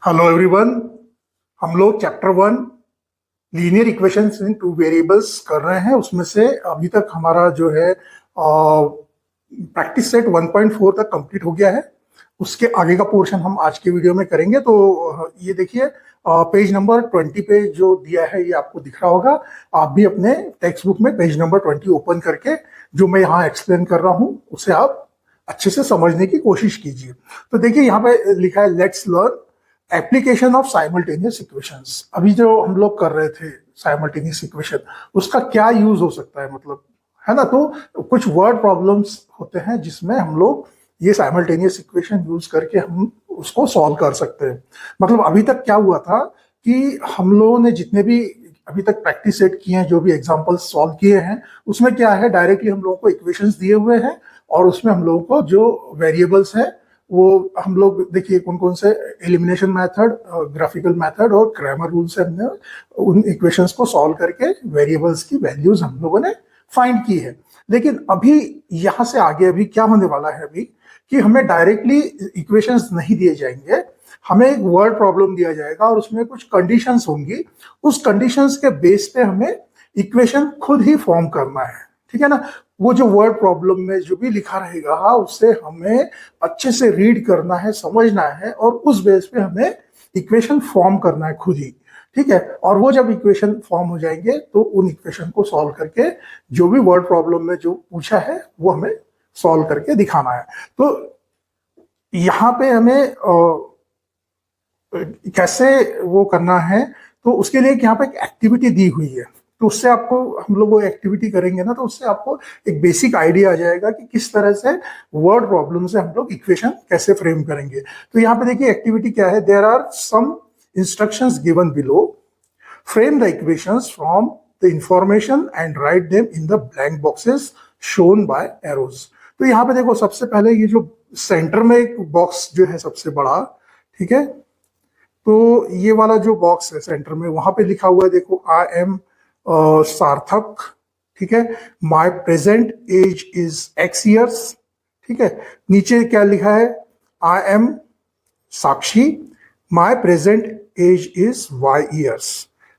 Hello everyone. हम लोग chapter 1 linear equations इन two variables कर रहे हैं। उसमें से अभी तक हमारा जो है प्रैक्टिस सेट 1.4 तक कंप्लीट हो गया है। उसके आगे का पोर्शन हम आज के वीडियो में करेंगे। तो ये देखिए, पेज नंबर 20 पे जो दिया है ये आपको दिख रहा होगा। आप भी अपने टेक्स्ट बुक में पेज नंबर 20 ओपन करके जो मैं यहाँ एक्सप्लेन कर रहा हूँ उसे आप अच्छे से समझने की कोशिश कीजिए। तो देखिए यहाँ पे लिखा है let's learn application of simultaneous equations. अभी जो हम लोग कर रहे थे साइमल्टेनियस इक्वेशन, उसका क्या यूज हो सकता है, मतलब है ना। तो कुछ वर्ड प्रॉब्लम्स होते हैं जिसमें हम लोग ये साइमल्टेनियस इक्वेशन यूज करके हम उसको सॉल्व कर सकते हैं। मतलब अभी तक क्या हुआ था कि हम लोगों ने जितने भी अभी तक प्रैक्टिस सेट किए हैं, जो भी एग्जांपल्स सॉल्व किए हैं, उसमें क्या है, डायरेक्टली हम लोगों को इक्वेशंस दिए हुए हैं और उसमें हम लोगों को जो वेरिएबल्स है वो हम लोग देखिए कौन कौन से एलिमिनेशन मेथड, ग्राफिकल मेथड और क्रैमर रूल से हमने उन इक्वेशंस को सॉल्व करके वेरिएबल्स की वैल्यूज हम लोगों ने फाइंड की है। लेकिन अभी यहाँ से आगे अभी क्या होने वाला है अभी कि हमें डायरेक्टली इक्वेशंस नहीं दिए जाएंगे, हमें एक वर्ड प्रॉब्लम दिया जाएगा और उसमें कुछ कंडीशंस होंगी। उस कंडीशंस के बेस पे हमें इक्वेशन खुद ही फॉर्म करना है, ठीक है ना। वो जो वर्ड प्रॉब्लम में जो भी लिखा रहेगा उसे हमें अच्छे से रीड करना है, समझना है और उस बेस पे हमें इक्वेशन फॉर्म करना है खुद ही, ठीक है। और वो जब इक्वेशन फॉर्म हो जाएंगे तो उन इक्वेशन को सॉल्व करके जो भी वर्ड प्रॉब्लम में जो पूछा है वो हमें सॉल्व करके दिखाना है। तो यहाँ पे हमें कैसे वो करना है, तो उसके लिए यहाँ पे एक एक्टिविटी दी हुई है। तो उससे आपको, हम लोग वो एक्टिविटी करेंगे ना, तो उससे आपको एक बेसिक आइडिया आ जाएगा कि किस तरह से वर्ड प्रॉब्लम से हम लोग इक्वेशन कैसे फ्रेम करेंगे। तो यहाँ पे देखिए एक्टिविटी क्या है, there are some instructions given below, frame the equations from the information and write them in the blank boxes shown by arrows. तो यहाँ पे देखो सबसे पहले ये जो सेंटर में एक बॉक्स जो है सबसे बड़ा, ठीक है, तो ये वाला जो बॉक्स है सेंटर में, वहां पे लिखा हुआ है देखो आई एम सार्थक, ठीक है, my present age is x years, ठीक है। नीचे क्या लिखा है, I am Sakshi, my present age is y years.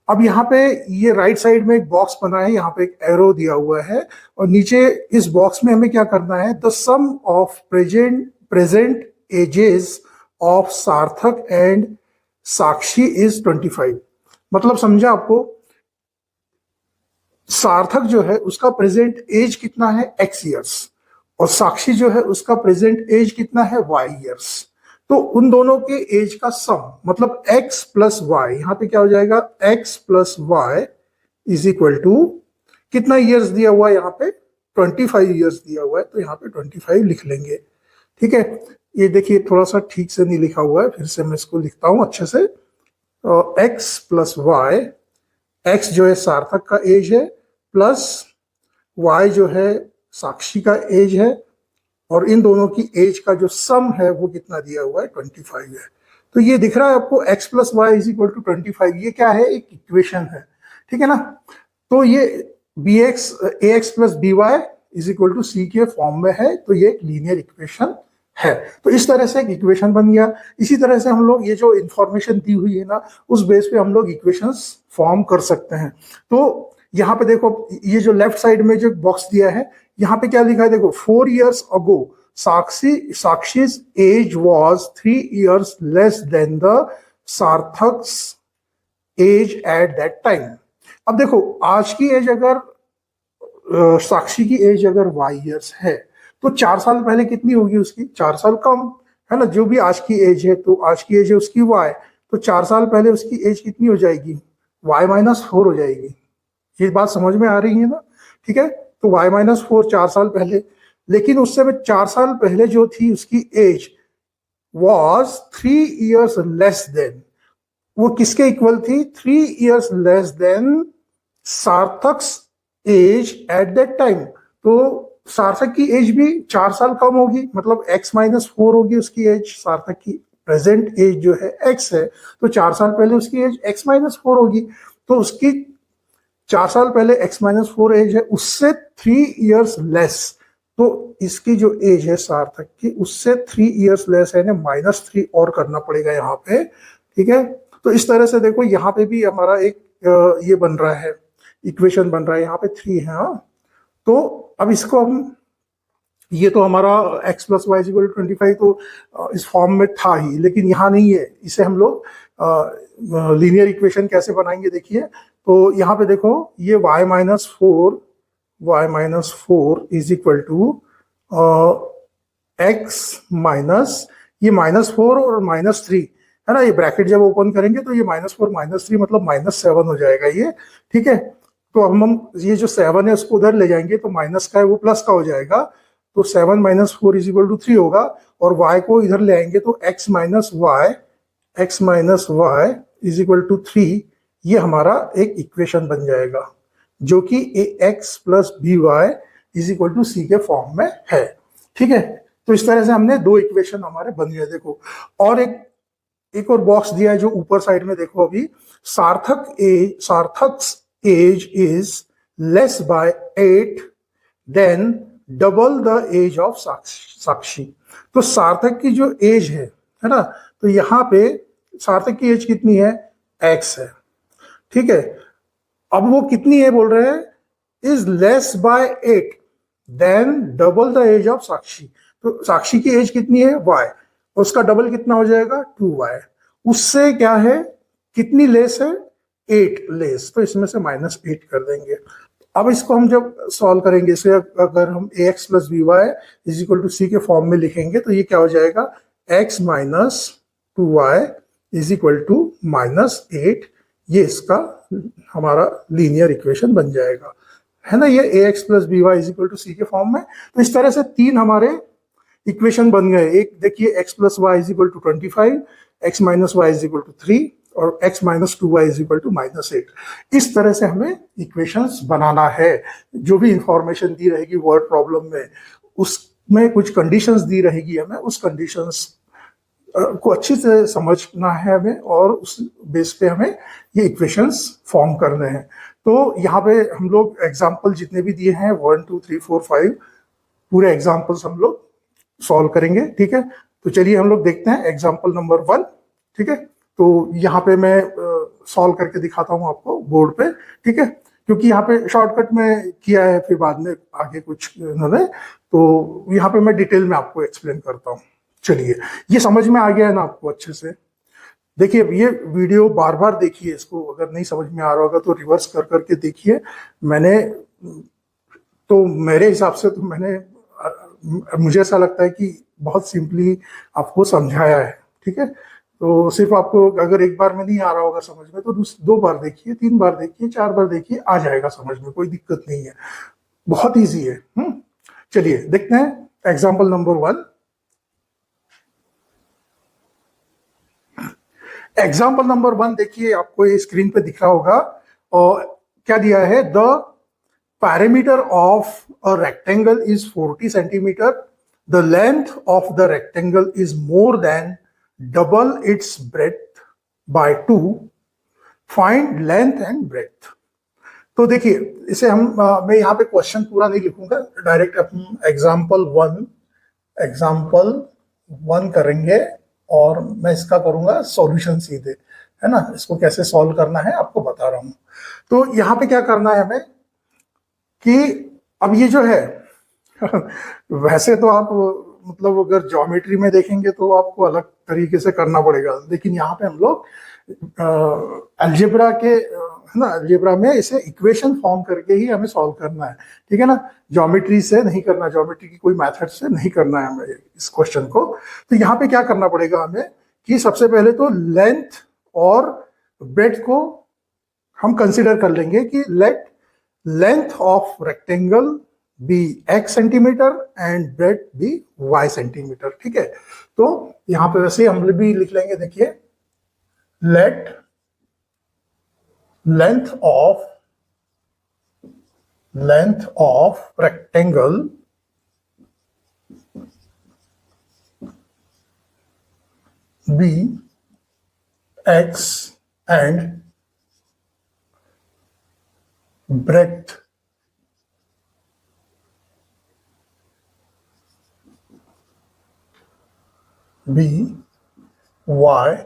अब यहाँ पे ये राइट साइड में एक बॉक्स बना है, यहाँ पे एक एरो दिया हुआ है और नीचे इस बॉक्स में हमें क्या करना है, the sum of present ages of Sarthak and Sakshi is 25। मतलब समझा आपको, सार्थक जो है उसका प्रेजेंट एज कितना है, एक्स ईयर्स, और साक्षी जो है उसका प्रेजेंट एज कितना है, वाई ईयर्स। तो उन दोनों के एज का सम मतलब एक्स प्लस वाई, यहाँ पे क्या हो जाएगा, x plus y is equal to कितना ईयर्स दिया हुआ है, यहाँ पे 25 ईयर्स दिया हुआ है, तो यहाँ पे 25 लिख लेंगे, ठीक है। ये देखिए थोड़ा सा ठीक से नहीं लिखा हुआ है, फिर से मैं इसको लिखता हूं अच्छे से। एक्स प्लस वाई, एक्स जो है सार्थक का एज है, प्लस वाई जो है साक्षी का एज है, और इन दोनों की एज का जो सम है वो कितना दिया हुआ है, 25 है। तो ये दिख रहा है आपको, x plus y is equal to 25। ये क्या है, एक इक्वेशन है, ठीक है ना। तो ये B X A X plus B Y is equal to C के फॉर्म में है, तो ये एक लीनियर इक्वेशन है। तो इस तरह से एक इक्वेशन बन गया। इसी तरह से हम लोग ये जो इंफॉर्मेशन दी हुई है ना, उस बेस पे हम लोग इक्वेशंस फॉर्म कर सकते हैं। तो यहाँ पे देखो, ये जो लेफ्ट साइड में जो बॉक्स दिया है, यहाँ पे क्या लिखा है देखो, 4 years ago साक्षी's age was 3 years less than the Sarthak's age at that time. अब देखो आज की एज अगर साक्षी की एज अगर वाई ईयर्स है तो 4 साल पहले कितनी होगी उसकी, 4 साल कम, है ना। जो भी आज की एज है, तो आज की एज है उसकी वाई, तो 4 साल पहले उसकी एज कितनी हो जाएगी, y-4 हो जाएगी। ये बात समझ में आ रही है ना, ठीक है। तो y-4 4 साल पहले, लेकिन उससे में 4 साल पहले जो थी उसकी age was 3 years less than, वो किसके इक्वल थी, 3 years less than Sarthak's age at that time. तो सार्थक की एज भी 4 साल कम होगी, मतलब x-4 होगी उसकी एज। सार्थक की प्रेजेंट एज जो है x है, तो 4 साल पहले उसकी एज x-4 होगी, तो उसकी 4 साल पहले x-4 एज है, उससे 3 years लेस। तो इसकी जो एज है सार्थक की, उससे 3 years लेस है, -3 और करना पड़ेगा यहाँ पे, ठीक है। तो इस तरह से देखो यहाँ पे भी हमारा एक ये बन रहा है, इक्वेशन बन रहा है, यहाँ पे 3 है। हाँ, तो अब इसको हम, ये तो हमारा x प्लस वाई इक्वल 25 तो इस फॉर्म में था ही, लेकिन यहाँ नहीं है। इसे हम लोग लीनियर इक्वेशन कैसे बनाएंगे देखिए। तो यहाँ पे देखो ये y-4 is equal to x minus, ये -4 और -3 है ना, ये ब्रैकेट जब ओपन करेंगे तो ये -4 -3 मतलब -7 हो जाएगा ये। ठीक है, तो हम ये जो 7 है उसको उधर ले जाएंगे तो माइनस का है वो प्लस का हो जाएगा, तो 7 - 4 इज इक्वल टू 3 होगा। और y को इधर ले आएंगे तो x minus y is equal to 3, ये हमारा एक इक्वेशन बन जाएगा जो कि ax plus B Y is equal to C के फॉर्म में है। ठीक है, तो इस तरह से हमने दो इक्वेशन हमारे बन गए। देखो और एक और बॉक्स दिया है जो ऊपर साइड में देखो, अभी Sarthak's age is less by 8 than double the age of Sakshi. तो सार्थक की जो एज है ना, तो यहाँ पे सार्थक की एज कितनी है, x है। ठीक है, अब वो कितनी है बोल रहे हैं, is less by 8 than double the age of Sakshi. तो साक्षी की एज कितनी है, y, उसका डबल कितना हो जाएगा 2y। उससे क्या है, कितनी लेस है, 8 लेस, तो इसमें से -8 कर देंगे। अब इसको हम जब सॉल्व करेंगे, इसे अगर हम ax plus B Y is equal to C के फॉर्म में लिखेंगे तो ये क्या हो जाएगा, x minus 2y is equal to -8। ये इसका हमारा लीनियर इक्वेशन बन जाएगा, है ना, ये ax plus B Y is equal to C के फॉर्म में। तो इस तरह से 3 हमारे इक्वेशन बन गए। एक देखिए x plus y is equal to 25, x minus y is equal to 3 और x minus 2y is equal to -8। इस तरह से हमें इक्वेशंस बनाना है। जो भी इंफॉर्मेशन दी रहेगी वर्ड प्रॉब्लम में, उसमें कुछ कंडीशंस दी रहेगी, हमें उस कंडीशंस को अच्छी से समझना है हमें, और उस बेस पे हमें ये इक्वेशंस फॉर्म करने हैं। तो यहाँ पे हम लोग एग्जाम्पल जितने भी दिए हैं 1 2 3 4 5 पूरे एग्जाम्पल्स हम लोग सॉल्व करेंगे। ठीक है, तो चलिए हम लोग देखते हैं एग्जाम्पल नंबर 1। ठीक है, तो यहाँ पे मैं सॉल्व करके दिखाता हूँ आपको बोर्ड पे। ठीक है, क्योंकि यहाँ पे शॉर्टकट में किया है, फिर बाद में आगे कुछ उन्होंने, तो यहाँ पे मैं डिटेल में आपको एक्सप्लेन करता हूँ। चलिए, ये समझ में आ गया है ना आपको अच्छे से। देखिए ये वीडियो बार बार देखिए, इसको अगर नहीं समझ में आ रहा होगा तो रिवर्स कर करके देखिए। मैंने तो मेरे हिसाब से तो मैंने मुझे ऐसा लगता है कि बहुत सिंपली आपको समझाया है। ठीक है, तो सिर्फ आपको अगर एक बार में नहीं आ रहा होगा समझ में तो 2 बार देखिए, 3 बार देखिए, 4 बार देखिए, आ जाएगा समझ में, कोई दिक्कत नहीं है, बहुत इजी है। चलिए देखते हैं एग्जाम्पल नंबर 1। एग्जाम्पल नंबर 1 देखिए, आपको ये स्क्रीन पे दिख रहा होगा, और क्या दिया है, the parameter of a rectangle is 40 centimetre, the length of the rectangle is more than double its breadth by 2, find length and breadth. तो देखिए इसे हम मैं यहाँ पे क्वेश्चन पूरा नहीं लिखूंगा, डायरेक्ट हम एग्जाम्पल 1 करेंगे, और मैं इसका करूंगा सॉल्यूशन सीधे, है ना, इसको कैसे सॉल्व करना है आपको बता रहा हूं। तो यहाँ पे क्या करना है हमें कि अब ये जो है वैसे तो आप मतलब अगर ज्योमेट्री में देखेंगे तो आपको अलग तरीके से करना पड़ेगा, लेकिन यहाँ पे हम लोग अलजेब्रा के है ना, अलजेब्रा में इसे इक्वेशन फॉर्म करके ही हमें सॉल्व करना है। ठीक है ना, ज्योमेट्री से नहीं करना, ज्योमेट्री की कोई मेथड से नहीं करना है हमें इस क्वेश्चन को। तो यहाँ पे क्या करना पड़ेगा हमें कि सबसे पहले तो लेंथ और ब्रेड्थ को हम कंसिडर कर लेंगे कि let length of rectangle be x centimetre and breadth be y centimetre. ठीक है, तो यहां पे वैसे हम भी लिख लेंगे, देखिए let length of rectangle be x and breadth be y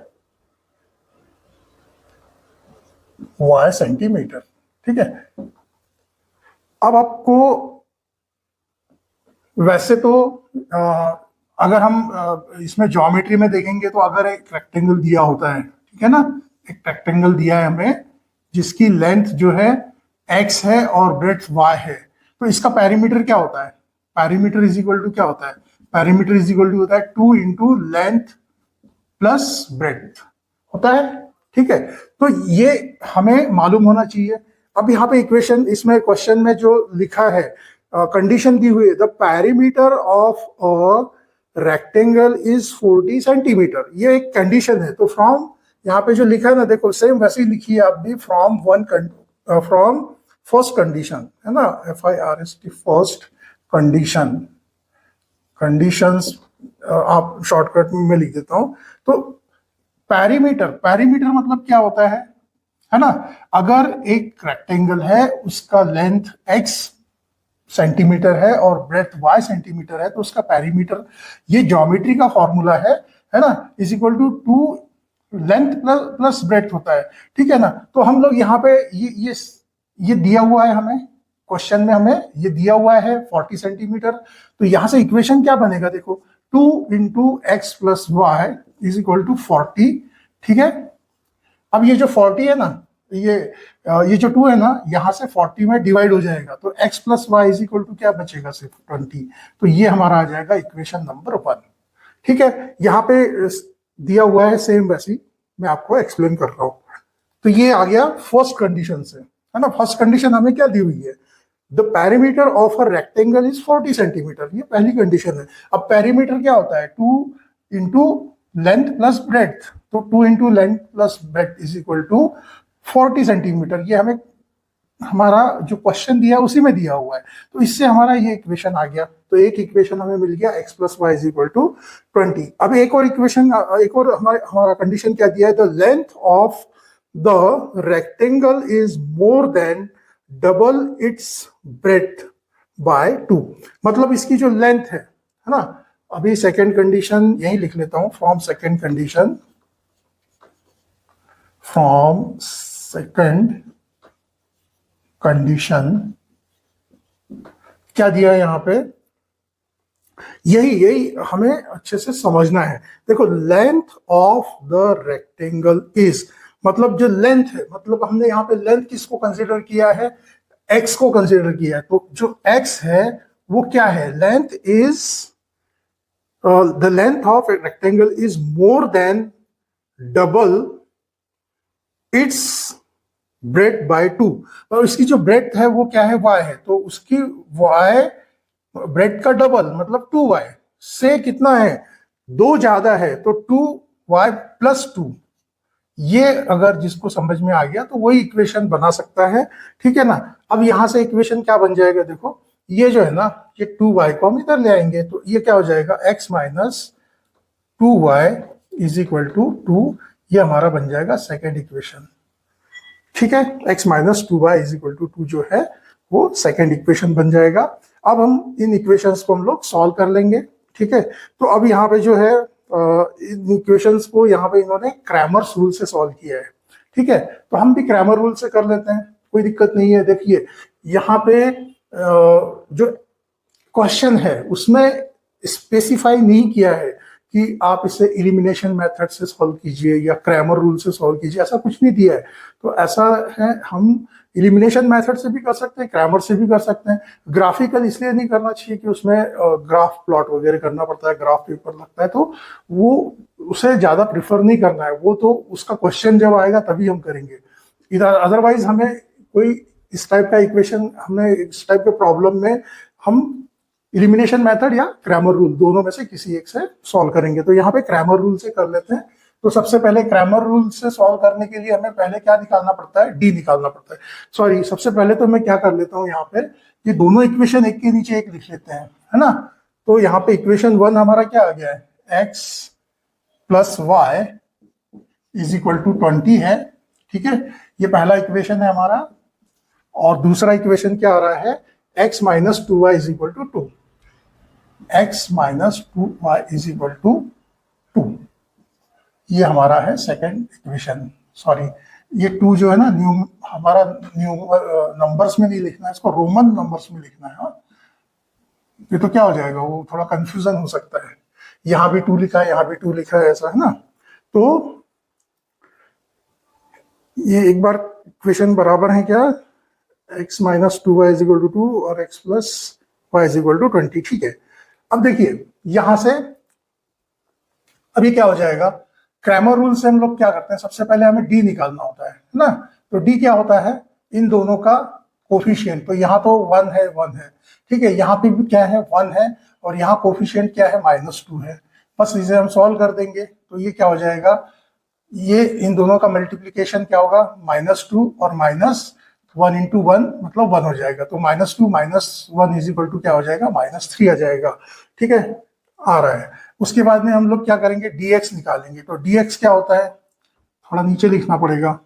y centimetre. ठीक है, अब आपको वैसे तो अगर हम इसमें ज्योमेट्री में देखेंगे तो अगर एक रेक्टेंगल दिया होता है, ठीक है ना, एक रेक्टेंगल दिया है हमें जिसकी लेंथ जो है x है और ब्रेड्थ y है, तो इसका पेरीमीटर क्या होता है? पेरीमीटर इज इक्वल टू क्या होता है? पेरीमीटर इज इक्वल टू होता है 2 इंटू लेंथ प्लस ब्रेड्थ होता है। ठीक है, तो ये हमें मालूम होना चाहिए। अब यहाँ पे इक्वेशन, इसमें क्वेश्चन में जो लिखा है, कंडीशन दी हुई है, the perimeter of a rectangle is 40 centimetre, ये एक कंडीशन है। तो फ्रॉम यहाँ पे जो लिखा है ना, देखो सेम वैसे ही लिखिए आप भी, फ्रॉम फर्स्ट कंडीशन है ना, FIRST फर्स्ट कंडीशन, कंडीशंस आप शॉर्टकट में मैं लिख देता हूं। तो पेरीमीटर, पेरीमीटर मतलब क्या होता है ना, अगर एक रेक्टेंगल है उसका लेंथ x सेंटीमीटर है और ब्रेथ y सेंटीमीटर है, तो उसका पेरीमीटर, ये ज्योमेट्री का फॉर्मूला है ना, is equal to 2 length plus breadth होता है। ठीक है ना, तो हम लोग यहाँ पे ये दिया हुआ है हमें क्वेश्चन में, हमें ये दिया हुआ है 40 सेंटीमीटर। तो यहां से इक्वेशन क्या बनेगा, देखो 2 into x plus y is equal to 40। ठीक है, अब ये जो 40 है ना, ये जो 2 है ना, यहां से 40 में डिवाइड हो जाएगा, तो x plus y is equal to क्या बचेगा, सिर्फ 20। तो ये हमारा आ जाएगा इक्वेशन नंबर 1। ठीक है, यहाँ पे दिया हुआ है सेम वैसे ही मैं आपको एक्सप्लेन कर रहा हूं। तो ये आ गया फर्स्ट कंडीशन से, है ना। फर्स्ट कंडीशन हमें क्या दी हुई है, the perimeter of a rectangle is 40 centimetre, ये पहली कंडीशन है। अब पेरीमीटर क्या होता है, 2 इंटू लेंथ प्लस ब्रेड्थ, तो 2 into length plus breadth is equal to 40 centimetre. ये हमें हमारा जो क्वेश्चन दिया उसी में दिया हुआ है, तो इससे हमारा ये इक्वेशन आ गया। तो एक इक्वेशन हमें मिल गया, x plus y is equal to 20। अब एक और इक्वेशन, एक और हमारा कंडीशन क्या दिया है, the length of the rectangle is more than double its breadth by 2। मतलब इसकी जो लेंथ है ना, अभी सेकेंड कंडीशन यही लिख लेता हूं, from second condition, from second condition क्या दिया है यहां पे, यही हमें अच्छे से समझना है। देखो length of the rectangle is, मतलब जो लेंथ है, मतलब हमने यहाँ पे लेंथ किसको कंसीडर किया है, x को कंसीडर किया है। तो जो x है वो क्या है, length is, the length of a rectangle is more than double its breadth by 2। और इसकी जो ब्रेड है वो क्या है, y है, तो उसकी y ब्रेड का डबल मतलब 2y से कितना है, 2 ज्यादा है, तो 2y प्लस 2। ये अगर जिसको समझ में आ गया तो वही इक्वेशन बना सकता है। ठीक है ना, अब यहां से इक्वेशन क्या बन जाएगा, देखो ये जो है ना, ये 2y को हम इधर ले आएंगे, तो ये क्या हो जाएगा, x minus 2y is equal to 2। ये हमारा बन जाएगा सेकेंड इक्वेशन। ठीक है, x minus 2y is equal to 2 जो है वो सेकेंड इक्वेशन बन जाएगा। अब हम इन इक्वेशंस को हम लोग सॉल्व कर लेंगे। ठीक है, तो अब यहाँ पे जो है इन इक्वेशंस को यहाँ पे इन्होंने क्रैमर्स रूल से सॉल्व किया है। ठीक है, तो हम भी क्रैमर रूल से कर लेते हैं, कोई दिक्कत नहीं है। देखिए यहाँ पे जो क्वेश्चन है उसमें स्पेसिफाई नहीं किया है कि आप इसे इलिमिनेशन मेथड से सॉल्व कीजिए या क्रैमर रूल से सॉल्व कीजिए, ऐसा कुछ नहीं दिया है। तो ऐसा है, हम इलिमिनेशन मेथड से भी कर सकते हैं, क्रैमर से भी कर सकते हैं। ग्राफिकल इसलिए नहीं करना चाहिए कि उसमें ग्राफ प्लॉट वगैरह करना पड़ता है, ग्राफ पेपर लगता है, तो वो उसे ज्यादा प्रिफर नहीं करना है। वो तो उसका क्वेश्चन जब आएगा तभी हम करेंगे, इधर अदरवाइज हमें कोई इस टाइप का इक्वेशन, हमें इस टाइप के प्रॉब्लम में हम इलिमिनेशन मेथड या क्रैमर रूल दोनों में से किसी एक से सॉल्व करेंगे। तो यहाँ पे क्रैमर रूल से कर लेते हैं। तो सबसे पहले क्रैमर रूल से सॉल्व करने के लिए हमें पहले क्या निकालना पड़ता है, डी निकालना पड़ता है। सॉरी, सबसे पहले तो मैं क्या कर लेता हूँ, यहाँ पे ये दोनों इक्वेशन एक के नीचे एक लिख लेते हैं, है ना। तो यहाँ पे इक्वेशन 1 हमारा क्या आ गया है, x plus y is equal to 20 है। ठीक है, ये पहला इक्वेशन है हमारा। और दूसरा इक्वेशन क्या आ रहा है, x minus 2y is equal to 2, x minus 2y is equal to 2। ये हमारा है सेकेंड इक्वेशन, सॉरी ये 2 जो है ना न्यू हमारा न्यू नंबर्स में नहीं लिखना है, इसको रोमन नंबर्स में लिखना है। हाँ, ये तो क्या हो जाएगा, वो थोड़ा कंफ्यूजन हो सकता है, यहाँ भी 2 लिखा है, यहाँ भी 2 लिखा है, ऐसा है ना। तो ये एक बार इक्वेशन बराबर है क्या, x minus 2y is equal to 2 और x plus y is equal to 20। ठीक है, अब देखिए यहां से अभी क्या हो जाएगा, क्रैमर रूल से हम लोग क्या करते हैं, सबसे पहले हमें d निकालना होता है ना। तो d क्या होता है, इन दोनों का कोफिशिएंट। तो यहाँ तो 1 है, 1 है, ठीक है, यहाँ पे भी क्या है, 1 है, और यहाँ कोफिशिएंट क्या है, -2 है। बस इसे हम सॉल्व कर देंगे तो ये क्या हो जाएगा, ये इन दोनों का मल्टीप्लीकेशन क्या होगा, -2 और -1 इंटू 1 मतलब 1 हो जाएगा। तो -2 -1 इज इक्वल टू क्या हो जाएगा, -3 आ जाएगा। ठीक है, आ रहा है। उसके बाद में हम लोग क्या करेंगे, dx निकालेंगे। तो dx क्या होता है, थोड़ा नीचे लिखना पड़ेगा,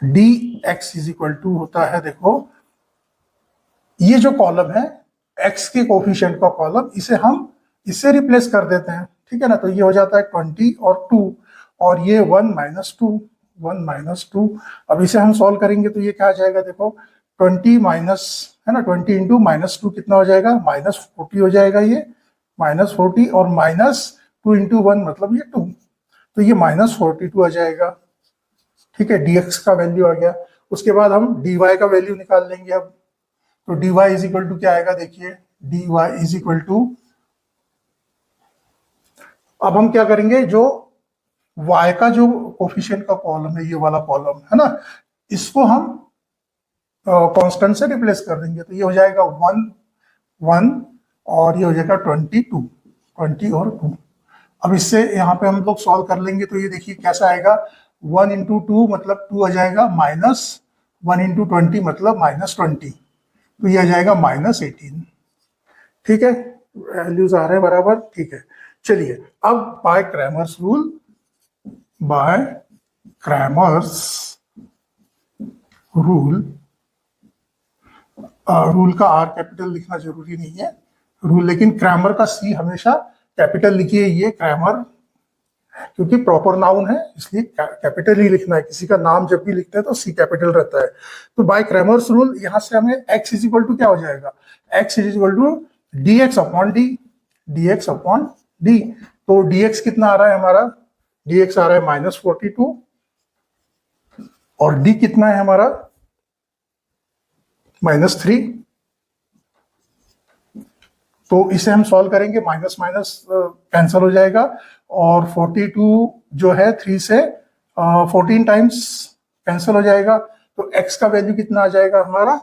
dx इज इक्वल टू होता है, देखो ये जो कॉलम है x के कोफिशिएंट का कॉलम, इसे हम इससे रिप्लेस कर देते हैं। ठीक है ना, तो ये हो जाता है 20 और 2, और ये 1 -2, 1 -2। अब इसे हम सॉल्व करेंगे तो ये क्या आ जाएगा, देखो 20 माइनस है ना, 20 इंटू -2 कितना हो जाएगा, -40 हो जाएगा। ये -40 और -2 इंटू 1 मतलब ये 2, तो ये -42 आ जाएगा। ठीक है, dx का वैल्यू आ गया। उसके बाद हम dy का वैल्यू निकाल लेंगे। अब तो dy इज इक्वल टू क्या आएगा, देखिए dy इज इक्वल टू, अब हम क्या करेंगे, जो y का जो कोफिशिएंट का कॉलम है, ये वाला कॉलम है ना, इसको हम कांस्टेंट से रिप्लेस कर देंगे। तो ये हो जाएगा 1 1 और ये हो जाएगा 22, 20 और 2। अब इससे यहाँ पे हम लोग सॉल्व कर लेंगे तो ये देखिए कैसा आएगा, 1 इंटू 2 मतलब 2 आ जाएगा, -1 इंटू 20 मतलब -20, तो ये आ जाएगा -18। ठीक है, वैल्यूज आ रहे हैं बराबर। ठीक है, चलिए अब by Cramer's rule, by Cramer's rule, rule का आर कैपिटल लिखना जरूरी नहीं है रूल, लेकिन क्रैमर का सी हमेशा कैपिटल लिखिए। ये क्रैमर क्योंकि प्रॉपर नाउन है इसलिए कैपिटल ही लिखना है, किसी का नाम जब भी लिखते हैं तो सी कैपिटल रहता है। तो बाय क्रैमर्स रूल यहां से हमें x इज इक्वल टू क्या हो जाएगा, x is equal to dx upon D, dx upon D. तो dx कितना आ रहा है हमारा, dx आ रहा है -42 और d कितना है हमारा -3। तो इसे हम सॉल्व करेंगे, माइनस माइनस कैंसिल हो जाएगा, और 42 जो है 3 से 14 टाइम्स कैंसिल हो जाएगा। तो x का वैल्यू कितना आ जाएगा हमारा,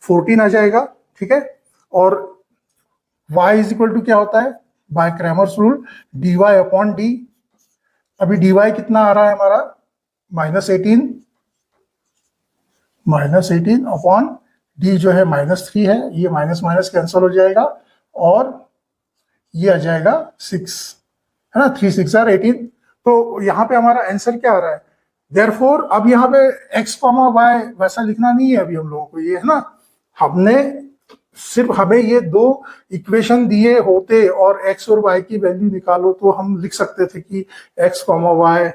14 आ जाएगा। ठीक है, और y इज इक्वल टू क्या होता है, by Cramer's rule dy upon D. अभी dy कितना आ रहा है हमारा, -18 अपॉन डी जो है -3 है, ये माइनस माइनस कैंसिल हो जाएगा, और ये आ जाएगा 6 है ना, 3 6 आर 18। तो यहाँ पे हमारा आंसर क्या आ रहा है, देयरफॉर अब यहाँ पे x, y वैसा लिखना नहीं है अभी हम लोगों को, ये है ना, हमने सिर्फ हमें ये 2 इक्वेशन दिए होते और x और y की वैल्यू निकालो तो हम लिख सकते थे कि x, y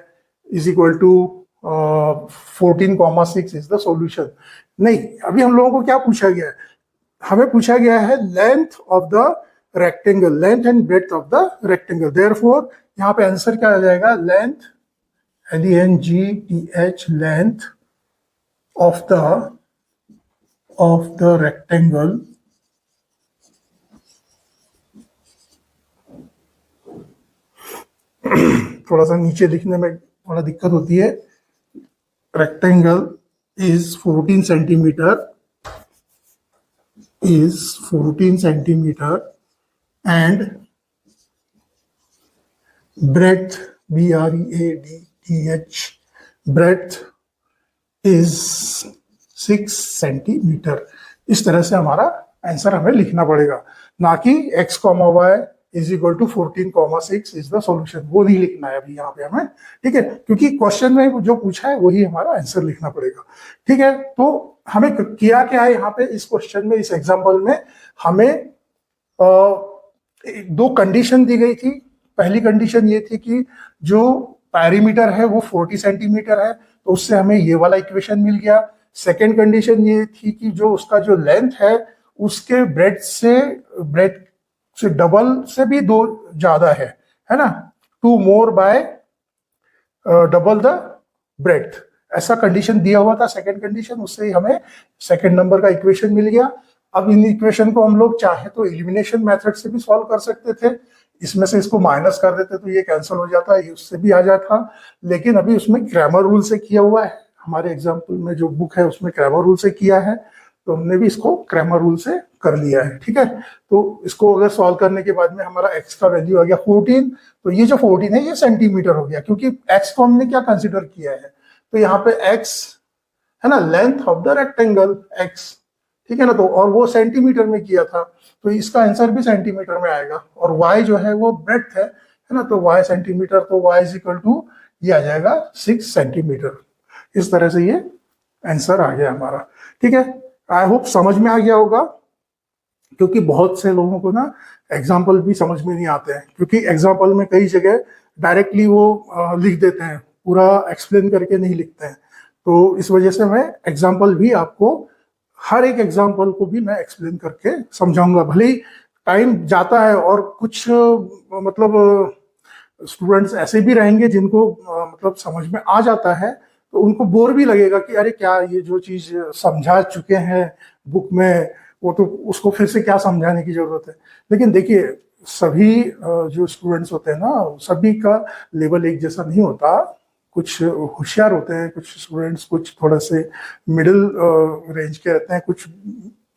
is equal to 14,6 is the solution. नहीं, अभी हम लोगों को क्या पूछा गया है, हमें पूछा गया है length of the rectangle, length and breadth of the rectangle. Therefore यहाँ पे आंसर क्या आ जाएगा, length, LENGTH, length of the rectangle थोड़ा सा नीचे लिखने में थोड़ा दिक्कत होती है। Rectangle is 14 centimetre, is 14 centimeter and breadth, BREADTH, breadth is 6 centimeter। इस तरह से हमारा आंसर हमें लिखना पड़ेगा, ना कि x, y is equal to 14,6 is the solution, वो नहीं लिखना है अभी यहाँ पे हमें। ठीक है, क्योंकि क्वेश्चन में जो पूछा है वही हमारा आंसर लिखना पड़ेगा। ठीक है, तो हमें किया क्या है यहाँ पे इस क्वेश्चन में, इस एग्जाम्पल में हमें 2 कंडीशन दी गई थी। पहली कंडीशन ये थी कि जो पैरीमीटर है वो 40 सेंटीमीटर है, तो उससे हमें ये वाला इक्वेशन मिल गया। सेकेंड कंडीशन ये थी कि जो उसका जो लेंथ है उसके ब्रेड से डबल से भी दो ज्यादा है ना, 2 more by double the bread, ऐसा कंडीशन दिया हुआ था सेकंड कंडीशन, उससे हमें सेकंड नंबर का इक्वेशन मिल गया। अब इन इक्वेशन को हम लोग चाहे तो एलिमिनेशन मेथड से भी सॉल्व कर सकते थे, इसमें से इसको माइनस कर देते तो ये कैंसिल हो जाता, ये उससे भी आ जाता, लेकिन अभी उसमें क्रैमर रूल से किया हुआ है, हमारे एग्जाम्पल में जो बुक है उसमें क्रैमर रूल से किया है, तो हमने भी इसको क्रैमर रूल से कर लिया है। ठीक है, तो इसको अगर सॉल्व करने के बाद में हमारा एक्स का वैल्यू आ गया 14, तो ये जो 14 है ये सेंटीमीटर हो गया, क्योंकि एक्स को हमने क्या कंसिडर किया है, तो यहाँ पे एक्स है ना, length of the rectangle x, ठीक है ना, तो और वो सेंटीमीटर में किया था, तो इसका आंसर भी सेंटीमीटर में आएगा, और y जो है वो ब्रेड्थ है ना, तो y सेंटीमीटर, तो y इज इक्वल टू ये आ जाएगा 6 सेंटीमीटर। इस तरह से ये आंसर आ गया हमारा। ठीक है, आई होप समझ में आ गया होगा, क्योंकि बहुत से लोगों को ना एग्जाम्पल भी समझ में नहीं आते हैं, क्योंकि एग्जाम्पल में कई जगह डायरेक्टली वो लिख देते हैं, पूरा एक्सप्लेन करके नहीं लिखते हैं, तो इस वजह से मैं एग्जाम्पल भी आपको, हर एक एग्जाम्पल को भी मैं एक्सप्लेन करके समझाऊंगा। भले ही टाइम जाता है और कुछ मतलब स्टूडेंट्स ऐसे भी रहेंगे जिनको मतलब समझ में आ जाता है, तो उनको बोर भी लगेगा कि अरे क्या ये जो चीज समझा चुके हैं बुक में, वो तो उसको फिर से क्या समझाने की जरूरत है। लेकिन देखिए, सभी जो स्टूडेंट्स होते हैं ना, सभी का लेवल एक जैसा नहीं होता, कुछ होशियार होते हैं, कुछ स्टूडेंट्स कुछ थोड़ा से मिडिल रेंज के रहते हैं, कुछ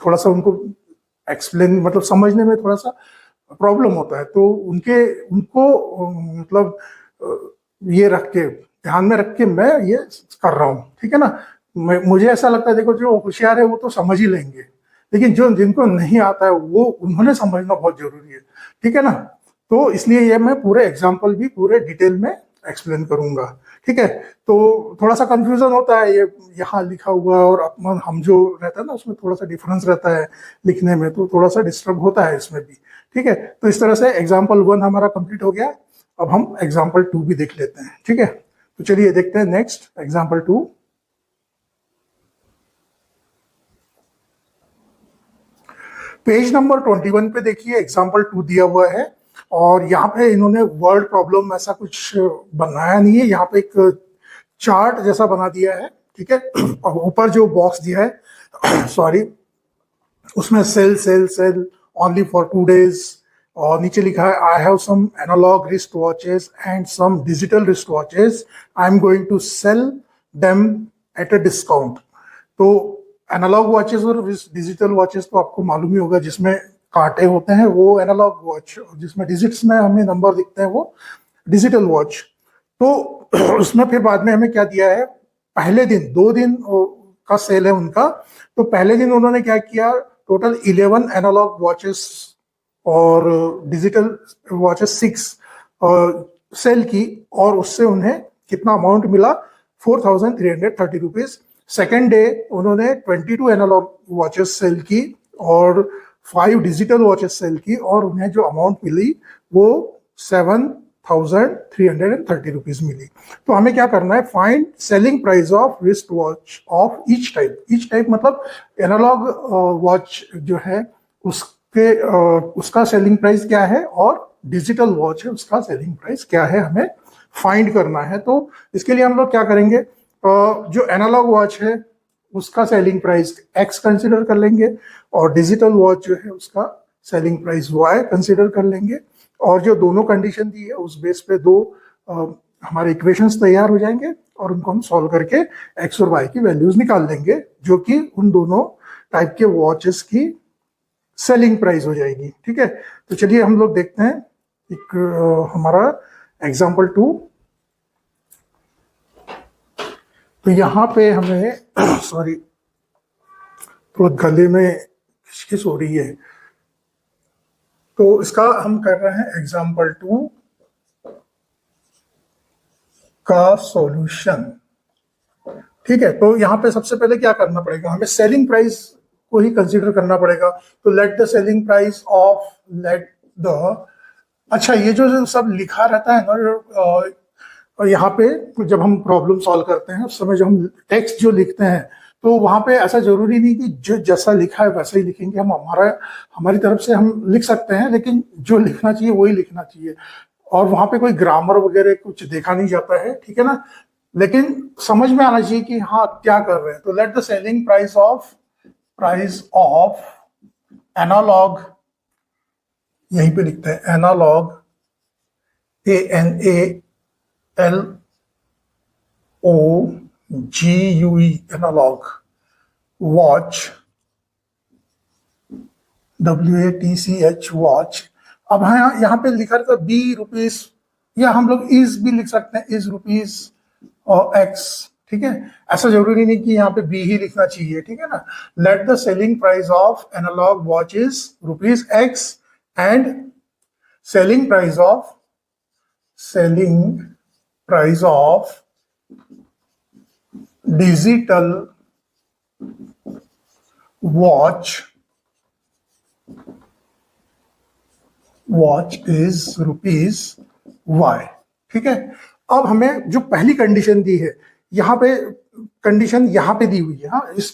थोड़ा सा उनको एक्सप्लेन मतलब समझने में थोड़ा सा प्रॉब्लम होता है, तो उनको मतलब ये रख के, ध्यान में रख के मैं ये कर रहा हूँ। ठीक है ना, मुझे ऐसा लगता है, देखो जो होशियार है वो तो समझ ही लेंगे, लेकिन जो जिनको नहीं आता है वो उन्होंने समझना बहुत जरूरी है। ठीक है ना, तो इसलिए ये मैं पूरे एग्जाम्पल भी पूरे डिटेल में एक्सप्लेन करूंगा। ठीक है, तो थोड़ा सा कंफ्यूजन होता है, ये यहाँ लिखा हुआ और अपना हम जो रहता है ना उसमें थोड़ा सा डिफरेंस रहता है लिखने में, तो थोड़ा सा डिस्टर्ब होता है इसमें भी। ठीक है, तो इस तरह से एग्जाम्पल 1 हमारा कंप्लीट हो गया। अब हम एग्जाम्पल 2 भी देख लेते हैं। ठीक है, तो चलिए देखते हैं नेक्स्ट एग्जाम्पल 2। पेज नंबर 21 पे देखिए एग्जाम्पल 2 दिया हुआ है, और यहाँ पे इन्होंने वर्ड प्रॉब्लम ऐसा कुछ बनाया नहीं है, यहाँ पे एक चार्ट जैसा बना दिया है। ठीक है, और ऊपर जो बॉक्स दिया है सॉरी, उसमें sale sale sale only for 2 days, और नीचे लिखा है I have some analogue wrist watches and some digital wrist watches, I am going to sell them at a discount. तो एनालॉग वॉचेस और डिजिटल वॉचेस तो आपको मालूम ही होगा, जिसमें कांटे होते हैं वो एनालॉग वॉच, जिसमें डिजिट्स में हमें नंबर दिखते हैं वो डिजिटल वॉच। तो उसमें फिर बाद में हमें क्या दिया है, पहले दिन 2 दिन का सेल है उनका, तो पहले दिन उन्होंने क्या किया, टोटल 11 एनालॉग वॉचेस और डिजिटल वॉचेस 6 सेल की, और उससे उन्हें कितना अमाउंट मिला, 4,330 रुपीज। सेकेंड डे उन्होंने 22 एनालॉग वॉचेस सेल की और 5 डिजिटल वॉचेस सेल की, और उन्हें जो अमाउंट मिली वो 7,330 रुपीज मिली। तो हमें क्या करना है, find selling price of wrist watch of each type. Each type मतलब एनालॉग वॉच जो है उसका सेलिंग प्राइस क्या है, और डिजिटल वॉच है उसका सेलिंग प्राइस क्या है, हमें फाइंड करना है। तो इसके लिए हम लोग क्या करेंगे, जो एनालॉग वॉच है उसका सेलिंग प्राइस एक्स कंसिडर कर लेंगे, और डिजिटल वॉच जो है उसका सेलिंग प्राइस वाई कंसिडर कर लेंगे, और जो दोनों कंडीशन दी है उस बेस पे दो हमारे इक्वेशंस तैयार हो जाएंगे, और उनको हम सॉल्व करके एक्स और वाई की वैल्यूज निकाल लेंगे, जो कि उन दोनों टाइप के वॉचेस की सेलिंग प्राइस हो जाएगी। ठीक है, तो चलिए हम लोग देखते हैं एक हमारा एग्जाम्पल 2। तो यहाँ पे हमें सॉरी थोड़ा गले में खिचखिच हो रही है, तो इसका हम कर रहे हैं एग्जाम्पल 2 का सॉल्यूशन। ठीक है, तो यहाँ पे सबसे पहले क्या करना पड़ेगा, हमें सेलिंग प्राइस को ही कंसीडर करना पड़ेगा। तो let the selling price of let the, अच्छा ये जो सब लिखा रहता है ना और यहाँ पे जब हम प्रॉब्लम सॉल्व करते हैं उस समय जब हम टेक्स्ट जो लिखते हैं तो वहां पे ऐसा जरूरी नहीं कि जो जैसा लिखा है वैसा ही लिखेंगे। हम हमारी तरफ से हम लिख सकते हैं, लेकिन जो लिखना चाहिए वही लिखना चाहिए। और वहां पे कोई ग्रामर वगैरह कुछ देखा नहीं जाता है, ठीक है ना। लेकिन समझ में आना चाहिए कि हाँ क्या कर रहे हैं। तो let the selling price of analogue, यहीं पे लिखते हैं analogue, ANALOGUE, analogue, watch, WATCH, watch. अब हाँ यहाँ पे लिखा रहता बी रुपीज, या हम लोग इज भी लिख सकते हैं, इज रुपीज और एक्स, ठीक है। ऐसा जरूरी नहीं कि यहाँ पे बी ही लिखना चाहिए, ठीक है ना। Let the selling price of analogue watch is rupees x and selling price of digital watch is rupees y, ठीक है। अब हमें जो पहली कंडीशन दी है, यहाँ पे कंडीशन यहाँ पे दी हुई है, हाँ इस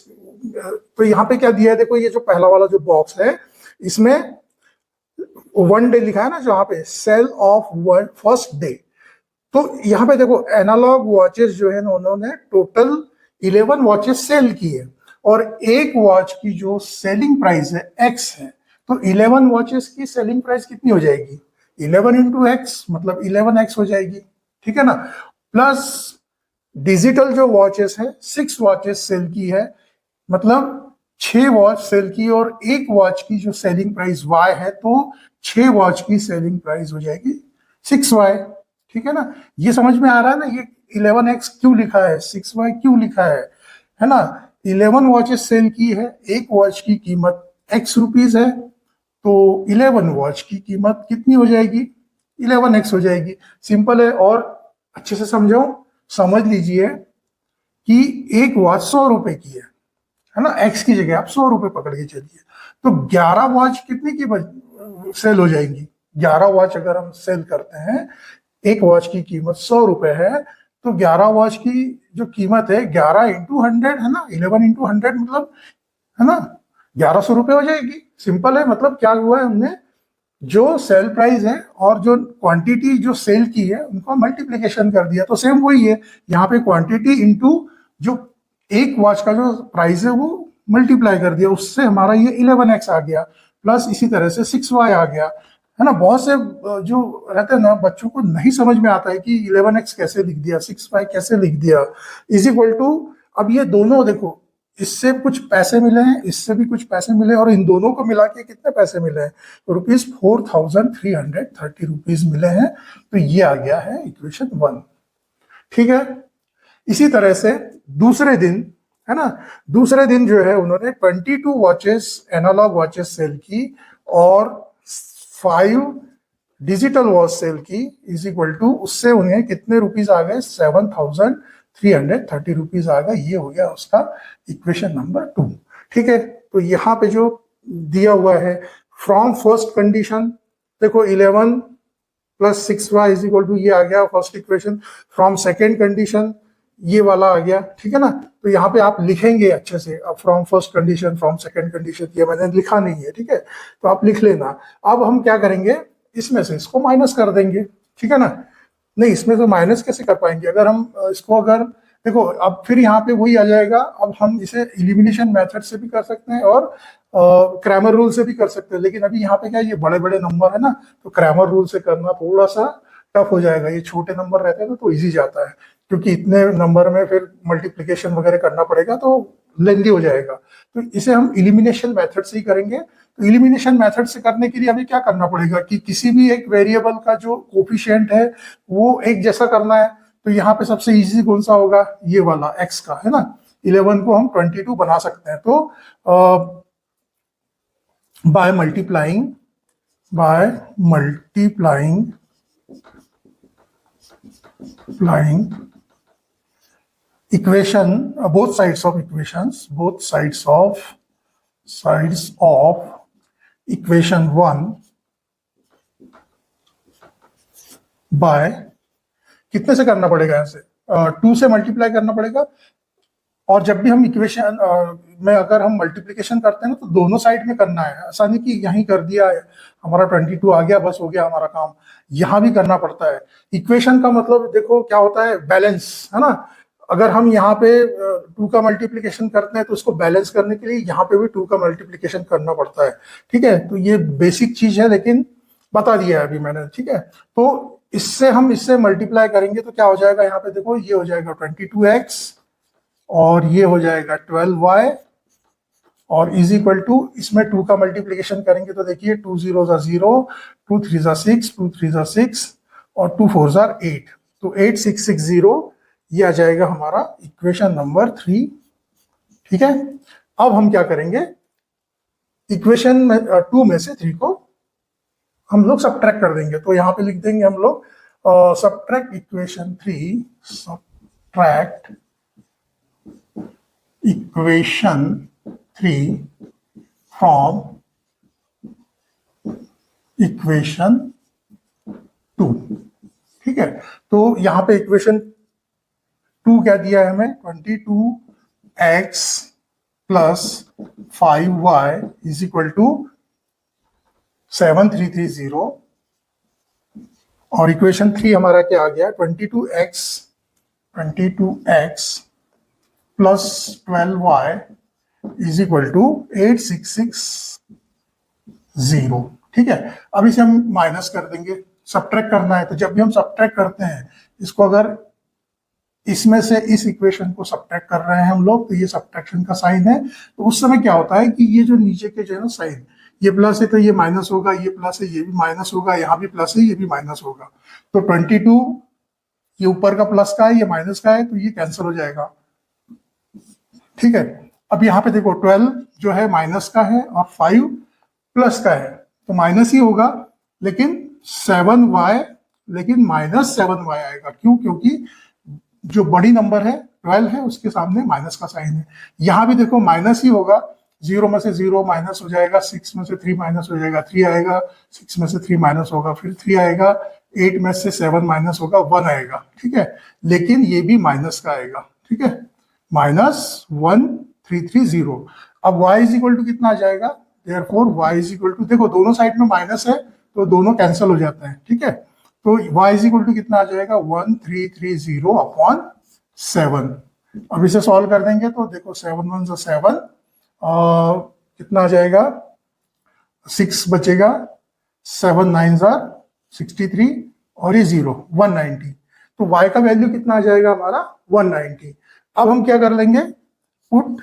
तो यहाँ पे क्या दिया है, देखो ये जो पहला वाला जो बॉक्स है इसमें 1 डे लिखा है ना, जहाँ पे सेल ऑफ फर्स्ट डे। तो यहाँ पे देखो एनालॉग वॉचेस जो है ना, उन्होंने टोटल 11 वॉचेस सेल की है, और एक वॉच की जो सेलिंग प्राइस है एक्स है। तो 11 वॉचेस की सेलिंग प्राइस कितनी हो जाएगी, 11 इंटू एक्स, मतलब 11x हो जाएगी, ठीक है ना। प्लस डिजिटल जो वॉचेस है 6 वॉचेस सेल की है, मतलब 6 वॉच सेल की, और एक वॉच की जो सेलिंग प्राइस y है, तो 6 वॉच की सेलिंग प्राइस हो जाएगी 6y, ठीक है ना। ये समझ में आ रहा है ना, ये 11x क्यों लिखा है, 6y क्यों लिखा है ना। 11 वॉचेस सेल की है, एक वॉच की कीमत x रुपीज है, तो 11 वॉच की कीमत कितनी हो जाएगी, 11x हो जाएगी। सिंपल है। और अच्छे से समझ लीजिए कि एक वॉच 100 रुपए की है ना, x की जगह आप 100 रुपए पकड़ के चलिए, तो 11 वॉच कितने की सेल हो जाएंगी। 11 वॉच अगर हम सेल करते हैं, एक वॉच की कीमत 100 रुपए है, तो 11 वॉच की जो कीमत है 11 इंटू 100 है ना, 11 इंटू 100 मतलब है ना 1100 रुपए हो जाएगी। सिंपल है। मतलब क्या हुआ है, हमने जो सेल प्राइस है और जो क्वांटिटी जो सेल की है उनको मल्टीप्लीकेशन कर दिया। तो सेम वही है, यहाँ पे क्वांटिटी इंटू जो एक वॉच का जो प्राइस है वो मल्टीप्लाई कर दिया, उससे हमारा ये 11x आ गया, प्लस इसी तरह से 6y आ गया, है ना। बहुत से जो रहते हैं ना बच्चों को नहीं समझ में आता है कि 11x कैसे लिख दिया, 6y कैसे लिख दिया, इज इक्वल टू। अब ये दोनों देखो, इससे कुछ पैसे मिले हैं, इससे भी कुछ पैसे मिले, और इन दोनों को मिला के कितने पैसे मिले हैं, ₹4330 मिले हैं। तो ये आ गया है इक्वेशन 1, ठीक है। इसी तरह से दूसरे दिन, है ना, दूसरे दिन जो है उन्होंने 22 वॉचेस एनालॉग वॉचेस सेल की और 5 डिजिटल वॉच सेल की, इज इक्वल टू, उससे उन्हें कितने रुपीज आ गए, 7330 रुपीज आ गए। ये हो गया उसका इक्वेशन नंबर 2, ठीक है। तो यहाँ पे जो दिया हुआ है फ्रॉम फर्स्ट कंडीशन, देखो 11 plus 6y is equal to, ये आ गया first equation. From second condition ये वाला आ गया, ठीक है ना। तो यहाँ पे आप लिखेंगे अच्छे से, अब from first condition, from second condition, ये मैंने लिखा नहीं है, ठीक है, तो आप लिख लेना। अब हम क्या करेंगे, इसमें से इसको माइनस कर देंगे, ठीक है ना। नहीं, इसमें तो माइनस कैसे कर पाएंगे, अगर हम इसको अगर देखो, अब फिर यहाँ पे वही आ जाएगा। अब हम इसे एलिमिनेशन मेथड से भी कर सकते हैं और क्रैमर रूल से भी कर सकते हैं, लेकिन अभी यहाँ पे क्या ये बड़े बड़े नंबर है ना, तो क्रैमर रूल से करना थोड़ा सा टफ हो जाएगा। ये छोटे नंबर रहते हैं ना तो इजी जाता है, क्योंकि इतने नंबर में फिर मल्टीप्लिकेशन वगैरह करना पड़ेगा तो लेंदी हो जाएगा। तो इसे हम इलिमिनेशन मेथड से ही करेंगे। तो इलिमिनेशन मेथड से करने के लिए हमें क्या करना पड़ेगा कि किसी भी एक वेरिएबल का जो कोफिशिएंट है वो एक जैसा करना है। तो यहाँ पे सबसे इजी कौन सा होगा, ये वाला x का, है ना। 11 को हम 22 बना सकते हैं। तो by multiplying equation, both sides of equation 1 by कितने से करना पड़ेगा, यहाँ से 2 से मल्टीप्लाई करना पड़ेगा। और जब भी हम इक्वेशन में अगर हम मल्टीप्लिकेशन करते हैं ना, तो दोनों साइड में करना है। ऐसा नहीं कि यहीं कर दिया है, हमारा 22 आ गया, बस हो गया हमारा काम। यहाँ भी करना पड़ता है। इक्वेशन का मतलब देखो क्या होता है, बैलेंस, है ना। अगर हम यहाँ पे 2 का मल्टीप्लिकेशन करते हैं तो उसको बैलेंस करने के लिए यहाँ पे भी 2 का मल्टीप्लिकेशन करना पड़ता है। ठीक है, तो ये बेसिक चीज है, लेकिन बता दिया है अभी मैंने। ठीक है, तो इससे मल्टीप्लाई करेंगे तो क्या हो जाएगा, यहाँ पे देखो ये हो जाएगा 22x और ये हो जाएगा 12y और इज इक्वल टू, इसमें 2 का मल्टीप्लिकेशन करेंगे तो देखिए 2 0 0, 2 3 6, 2 3 6 और 2 4 8, तो 8660 ये आ जाएगा हमारा इक्वेशन नंबर 3। ठीक है, अब हम क्या करेंगे, इक्वेशन 2 में से 3 को हम लोग सब्ट्रैक्ट कर देंगे। तो यहाँ पे लिख देंगे हम लोग subtract equation 3, subtract equation 3 from equation 2। ठीक है, तो यहाँ पे इक्वेशन 2 क्या दिया है हमें, 22x plus 5y is equal to 7330 और इक्वेशन 3 हमारा क्या आ गया, 22x plus 12y is equal to 8660। ठीक है, अब इसे हम माइनस कर देंगे, सब्ट्रैक्ट करना है। तो जब भी हम सब्ट्रैक्ट करते हैं इसको, अगर इसमें से इस इक्वेशन को सब्ट्रैक्ट कर रहे हैं हम लोग, तो ये सब्ट्रैक्शन का साइन है। तो उस समय क्या होता है कि ये जो नीचे के जो है ना साइन, ये प्लस है तो ये माइनस होगा, ये प्लस है ये भी माइनस होगा, यहाँ भी प्लस है ये भी माइनस होगा। तो 22 ये ऊपर का प्लस का है, ये माइनस का है, तो ये कैंसिल हो जाएगा। ठीक है, अब यहाँ पे देखो 12 जो है माइनस का है और 5 प्लस का है, तो माइनस ही होगा, लेकिन 7y, लेकिन -7y आएगा। क्यों, क्योंकि जो बड़ी नंबर है 12 है उसके सामने माइनस का साइन है। यहाँ भी देखो माइनस ही होगा, 0 में से 0 माइनस हो जाएगा, 6 में से 3 माइनस हो जाएगा, 3 आएगा, 6 में से 3 माइनस होगा, फिर 3 आएगा, 8 में से 7 माइनस होगा, 1 आएगा। ठीक है, लेकिन ये भी माइनस का आएगा। ठीक है, -1330। अब y इज इक्वल टू कितना आ जाएगा, therefore y is equal to, देखो दोनों साइड में माइनस है तो दोनों कैंसिल हो जाते हैं। ठीक है, तो y इज इक्वल टू कितना आ जाएगा, 1330 अपॉन 7। अब इसे सॉल्व कर देंगे तो देखो 7 1 7, कितना आ जाएगा, 6 बचेगा, 7 9 63 और ये 0 190। तो y का वैल्यू कितना आ जाएगा हमारा, 190। अब हम क्या कर लेंगे, put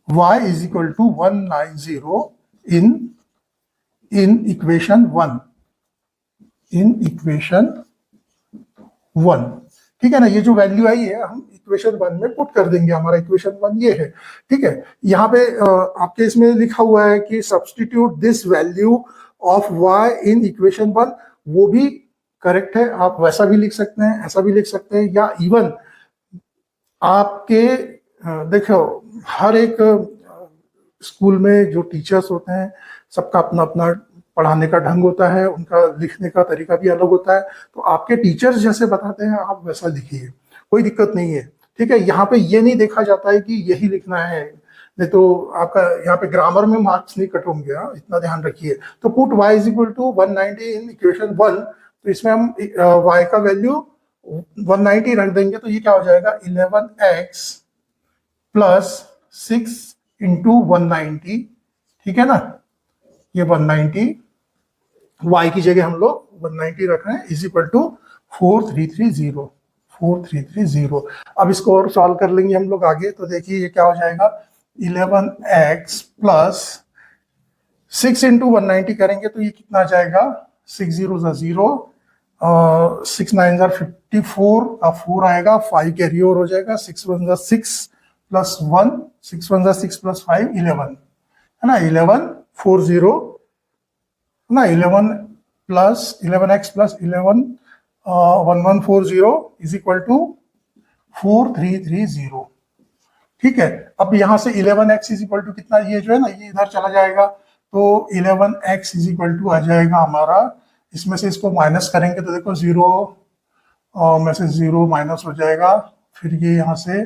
y is equal to 190 in equation 1, in equation 1। ठीक है ना, ये जो वैल्यू आई है हम इक्वेशन 1 में पुट कर देंगे। हमारा इक्वेशन 1 ये है। ठीक है, यहाँ पे आपके इसमें लिखा हुआ है कि substitute this value of y in equation 1, वो भी करेक्ट है। आप वैसा भी लिख सकते हैं, ऐसा भी लिख सकते हैं, या इवन आपके देखो हर एक स्कूल में जो टीचर्स होते हैं सबका अपना अपना पढ़ाने का ढंग होता है, उनका लिखने का तरीका भी अलग होता है। तो आपके टीचर्स जैसे बताते हैं आप वैसा लिखिए, कोई दिक्कत नहीं है। ठीक है, यहाँ पे ये नहीं देखा जाता है कि यही लिखना है, नहीं तो आपका यहाँ पे ग्रामर में मार्क्स नहीं कट होंगे। इतना ध्यान रखिए। तो put y is equal to 190 in equation 1, तो इसमें हम y का वैल्यू 190 रख देंगे, तो ये क्या हो जाएगा, 11x प्लस 6 इंटू 190। ठीक है ना, ये 190 y की जगह हम लोग 190 रख रहे हैं, इज इक्वल टू 4330। अब इसको और सॉल्व कर लेंगे हम लोग आगे। तो देखिए ये क्या हो जाएगा, 11x प्लस 6 इंटू 190 करेंगे तो ये कितना आ जाएगा, 6 0 0, 6 9 54, अब 4 आएगा, 5 कैरी ओवर हो जाएगा, 6 1 6 प्लस 1, 6 1 6 प्लस 5 11, है ना, 1140 ना, 11 plus 11x plus 11 1140 is equal to 4330। ठीक है, अब यहां से 11x इज इक्वल टू कितना, ये जो है ना ये इधर चला जाएगा, तो 11x इज इक्वल टू आ जाएगा हमारा, इसमें से इसको माइनस करेंगे तो देखो 0 में से 0 माइनस हो जाएगा, फिर ये यहाँ से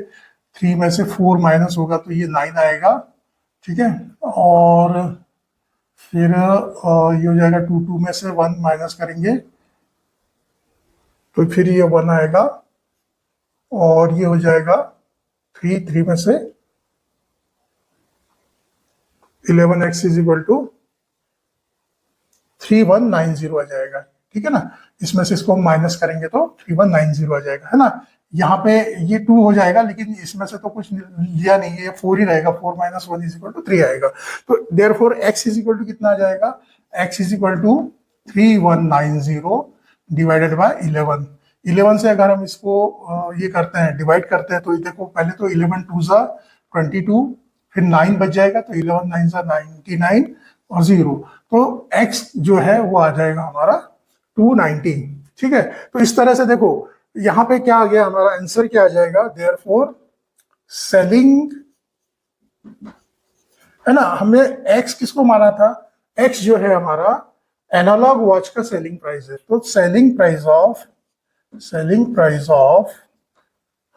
3 में से 4 माइनस होगा तो ये 9 आएगा, ठीक है। और फिर ये हो जाएगा 2, 2 में से 1 माइनस करेंगे तो फिर ये 1 आएगा, और ये हो जाएगा 3, 3 में से 11x इज इक्वल टू 3190 आ जाएगा, ठीक है ना। इसमें से इसको हम माइनस करेंगे तो 3190 आ जाएगा, है ना। यहाँ पे ये 2 हो जाएगा, लेकिन इसमें से तो कुछ लिया नहीं है, ये 4 ही रहेगा, 4 माइनस 1 इज इक्वल टू 3 आएगा। तो therefore x is equal to कितना आ जाएगा, x is equal to 3190 divided by 11। 11 से अगर हम इसको ये करते हैं, डिवाइड करते हैं, तो ये देखो पहले तो 11 2 ज़ा 22, फिर 9 बच जाएगा, तो 11 9 ज़ा 99 और 0, तो x जो है वो आ जाएगा हमारा 290, ठीक है। तो इस तरह से देखो यहाँ पे क्या आ गया, हमारा आंसर क्या आ जाएगा, देयरफॉर सेलिंग, है ना। हमने x किसको माना था, x जो है हमारा एनालॉग वॉच का सेलिंग प्राइस है, तो सेलिंग प्राइस ऑफ,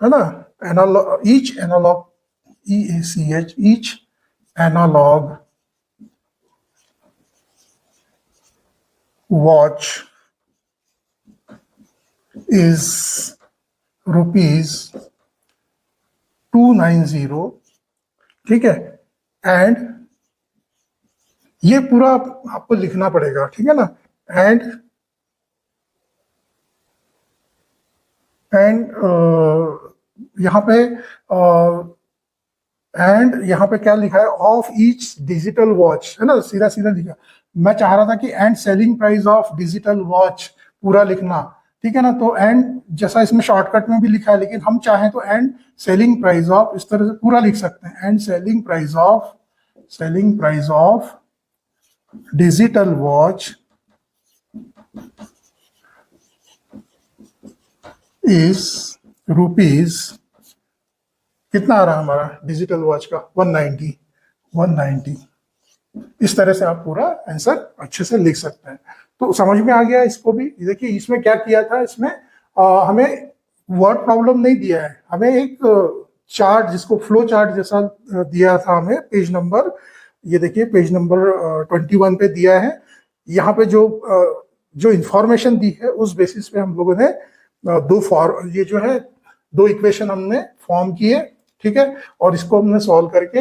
है ना, analogue, each analogue, EACH, each analogue watch is rupees 290, ठीक है। एंड ये पूरा आपको लिखना पड़ेगा, ठीक है ना। एंड यहाँ पे एंड यहाँ पे क्या लिखा है, ऑफ ईच डिजिटल वॉच, है ना, सीधा सीधा लिखा। मैं चाह रहा था कि and selling price of digital watch पूरा लिखना, ठीक है ना। तो एंड जैसा इसमें शॉर्टकट में भी लिखा है, लेकिन हम चाहें तो एंड सेलिंग प्राइस ऑफ इस तरह से पूरा लिख सकते हैं, and selling price of digital watch is rupees, कितना आ रहा है हमारा डिजिटल वॉच का, 190। इस तरह से आप पूरा आंसर अच्छे से लिख सकते हैं। तो समझ में आ गया इसको भी। देखिए इसमें क्या किया था, इसमें हमें वर्ड प्रॉब्लम नहीं दिया है, हमें एक चार्ट, जिसको फ्लो चार्ट जैसा दिया था हमें, पेज नंबर, ये देखिए पेज नंबर 21 पे दिया है। यहाँ पे जो इंफॉर्मेशन दी है उस बेसिस पे हम लोगों ने ये जो है 2 इक्वेशन हमने फॉर्म किए, ठीक है। और इसको हमने सॉल्व करके,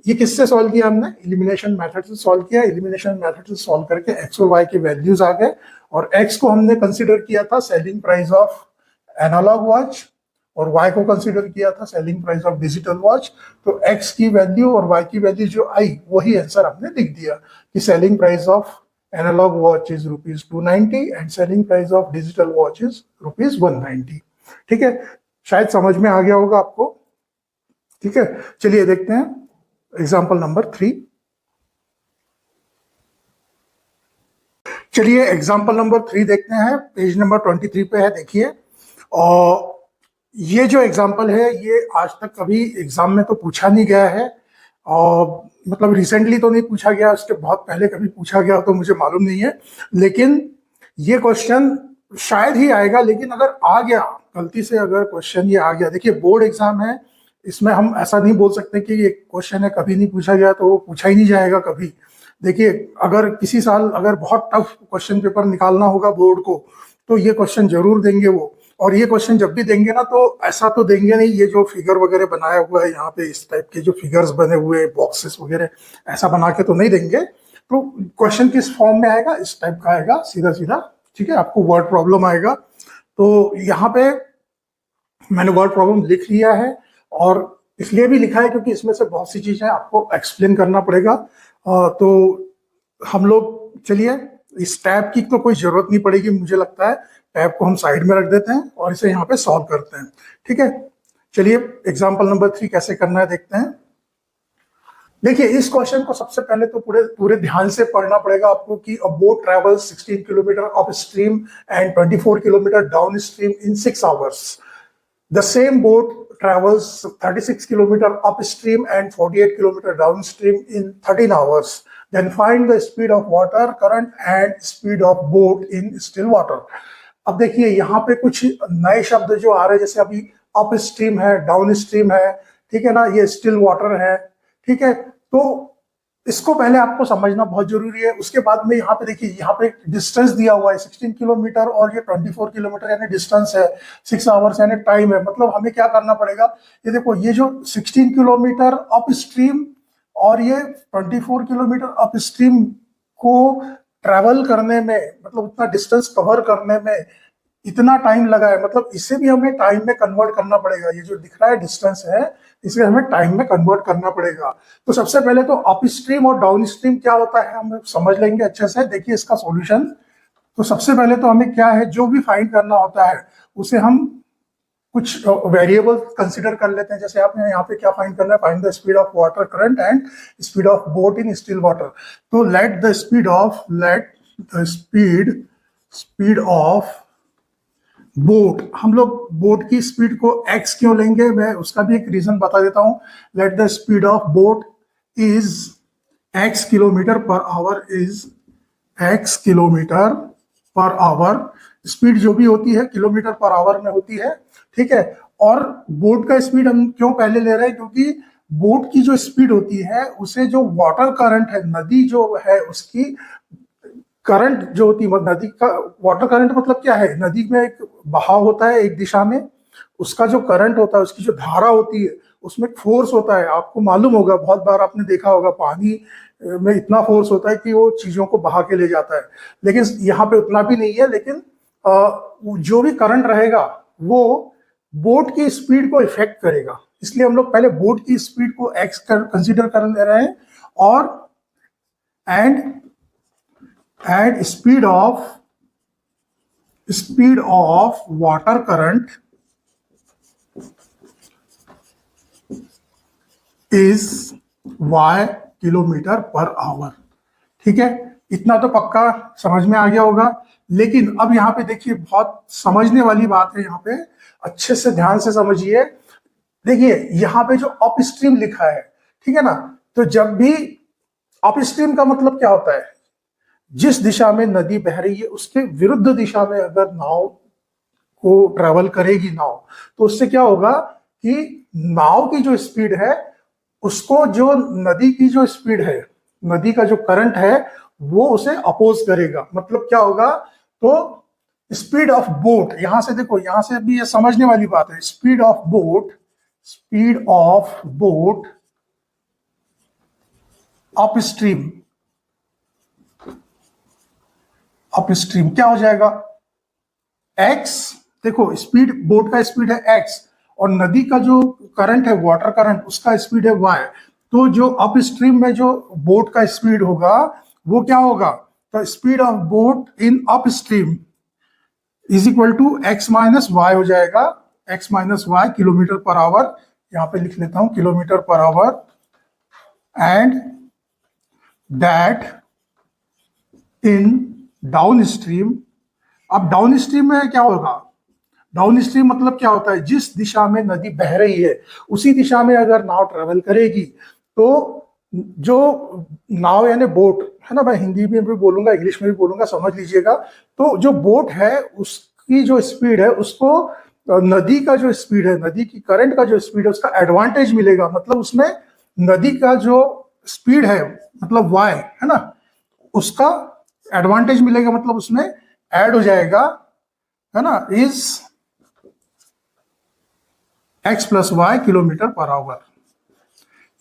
ये किससे सॉल्व किया हमने, एलिमिनेशन मेथड से सॉल्व किया। एलिमिनेशन मेथड से सॉल्व करके x और y के वैल्यूज आ गए, और x को हमने कंसीडर किया था selling price of analogue watch, और y को कंसीडर किया था selling price of digital watch. तो x की वैल्यू और y की वैल्यू जो आई, वही आंसर हमने लिख दिया कि selling price of analogue watch is rupees 290 and selling price of digital watch is rupees 190, ठीक है। शायद समझ में आ गया होगा आपको, ठीक है। चलिए देखते हैं एग्जाम्पल नंबर 3। चलिए एग्जाम्पल नंबर 3 देखते हैं, पेज नंबर 23 पे है, देखिए। और ये जो एग्जाम्पल है ये आज तक कभी एग्जाम में तो पूछा नहीं गया है, और मतलब रिसेंटली तो नहीं पूछा गया, उसके बहुत पहले कभी पूछा गया तो मुझे मालूम नहीं है, लेकिन ये क्वेश्चन शायद ही आएगा। लेकिन अगर आ गया, गलती से अगर क्वेश्चन ये आ गया, देखिए बोर्ड एग्जाम है, इसमें हम ऐसा नहीं बोल सकते कि ये क्वेश्चन है कभी नहीं पूछा गया तो वो पूछा ही नहीं जाएगा कभी। देखिए अगर किसी साल अगर बहुत टफ क्वेश्चन पेपर निकालना होगा बोर्ड को, तो ये क्वेश्चन जरूर देंगे वो। और ये क्वेश्चन जब भी देंगे ना, तो ऐसा तो देंगे नहीं, ये जो फिगर वगैरह बनाया हुआ है यहाँ पे, इस टाइप के जो फिगर्स बने हुए, बॉक्सेस वगैरह, ऐसा बना के तो नहीं देंगे। तो क्वेश्चन किस फॉर्म में आएगा, इस टाइप का आएगा, सीधा सीधा, ठीक है। आपको वर्ड प्रॉब्लम आएगा। तो यहाँ पे मैंने वर्ड प्रॉब्लम लिख लिया है, और इसलिए भी लिखा है क्योंकि इसमें से बहुत सी चीजें आपको एक्सप्लेन करना पड़ेगा। तो हम लोग, चलिए इस टैब की तो कोई जरूरत नहीं पड़ेगी मुझे लगता है, टैब को हम साइड में रख देते हैं और इसे यहाँ पे सॉल्व करते हैं, ठीक है। चलिए एग्जाम्पल नंबर 3 कैसे करना है देखते हैं। देखिए इस क्वेश्चन को सबसे पहले तो पूरे ध्यान से पढ़ना पड़ेगा आपको कि अ boat travels 16 kilometre up stream and 24 kilometre down stream in 6 hours. The same boat travels 36 kilometers upstream and 48 kilometers downstream in 13 hours. Then find the speed of water current and speed of boat in still water. अब देखिए यहाँ पे कुछ नए शब्द जो आ रहे हैं, जैसे अभी अप स्ट्रीम है, डाउन स्ट्रीम है, ठीक है ना, ये स्टिल वाटर है, ठीक है। तो इसको पहले आपको समझना बहुत जरूरी है। उसके बाद में यहाँ पे देखिए, यहाँ पे डिस्टेंस दिया हुआ है 16 किलोमीटर और ये 24 किलोमीटर, यानी डिस्टेंस है, 6 आवर्स यानी टाइम है। मतलब हमें क्या करना पड़ेगा, ये देखो, ये जो 16 किलोमीटर अप स्ट्रीम और ये 24 किलोमीटर अप स्ट्रीम को ट्रैवल करने में, मतलब उतना डिस्टेंस कवर करने में इतना टाइम लगा है, मतलब इसे भी हमें टाइम में कन्वर्ट करना पड़ेगा। ये जो दिख रहा है डिस्टेंस है, इसे हमें टाइम में कन्वर्ट करना पड़ेगा। तो सबसे पहले तो अप स्ट्रीम और डाउन स्ट्रीम क्या होता है हम समझ लेंगे अच्छे से। देखिए इसका सॉल्यूशन, तो सबसे पहले तो हमें क्या है, जो भी फाइंड करना होता है उसे हम कुछ वेरिएबल कंसिडर कर लेते हैं। जैसे आपने यहाँ पे क्या फाइंड करना है, find the speed of water current and speed of boat in still water. तो let the speed of boat, हम लोग बोट की स्पीड को x क्यों लेंगे, मैं उसका भी एक रीजन बता देता हूं। Late the speed of boat is x kilometre per our, is x kilometre per our. Speed जो भी होती है किलोमीटर पर आवर में होती है, ठीक है। और बोट का स्पीड हम क्यों पहले ले रहे हैं, क्योंकि बोट की जो स्पीड होती है उसे जो वाटर करंट है, नदी जो है उसकी करंट जो होती है, नदी का वाटर करंट मतलब क्या है, नदी में एक बहाव होता है एक दिशा में, उसका जो करंट होता है, उसकी जो धारा होती है, उसमें फोर्स होता है। आपको मालूम होगा, बहुत बार आपने देखा होगा, पानी में इतना फोर्स होता है कि वो चीजों को बहा के ले जाता है। लेकिन यहाँ पे उतना भी नहीं है, लेकिन जो भी करंट रहेगा वो बोट की स्पीड को इफेक्ट करेगा। इसलिए हम लोग पहले बोट की स्पीड को एक्स कंसिडर कर ले रहे हैं, और and speed of water current is y kilometre per our. ठीक है, इतना तो पक्का समझ में आ गया होगा। लेकिन अब यहाँ पे देखिए, बहुत समझने वाली बात है, यहाँ पे अच्छे से ध्यान से समझिए। देखिए यहाँ पे जो अप स्ट्रीम लिखा है, ठीक है ना, तो जब भी अप स्ट्रीम का मतलब क्या होता है, जिस दिशा में नदी बह रही है उसके विरुद्ध दिशा में अगर नाव को ट्रेवल करेगी नाव, तो उससे क्या होगा कि नाव की जो स्पीड है उसको जो नदी की जो स्पीड है, नदी का जो करंट है वो उसे अपोज करेगा। मतलब क्या होगा, तो स्पीड ऑफ बोट, यहां से देखो, यहां से भी ये समझने वाली बात है, स्पीड ऑफ बोट अपस्ट्रीम क्या हो जाएगा, एक्स। देखो स्पीड, बोट का स्पीड है एक्स, और नदी का जो करंट है, वाटर करंट, उसका स्पीड है वाई। तो जो अप स्ट्रीम में जो बोट का स्पीड होगा वो क्या होगा, तो speed of boat in upstream is equal to x minus y हो जाएगा। X minus y kilometre per hour, यहां पे लिख लेता हूं kilometre per hour. And that in downstream, अब डाउन स्ट्रीम में क्या होगा, डाउन स्ट्रीम मतलब क्या होता है, जिस दिशा में नदी बह रही है उसी दिशा में अगर नाव ट्रेवल करेगी, तो जो नाव यानी बोट है ना, मैं हिंदी में भी बोलूंगा इंग्लिश में भी बोलूंगा, समझ लीजिएगा। तो जो बोट है उसकी जो स्पीड है, उसको नदी का जो स्पीड है, नदी की करंट का जो स्पीड है, उसका एडवांटेज मिलेगा। मतलब उसमें नदी का जो स्पीड है, मतलब वाई है ना, उसका एडवांटेज मिलेगा, मतलब उसमें ऐड हो जाएगा, है ना, is x plus y kilometre per hour.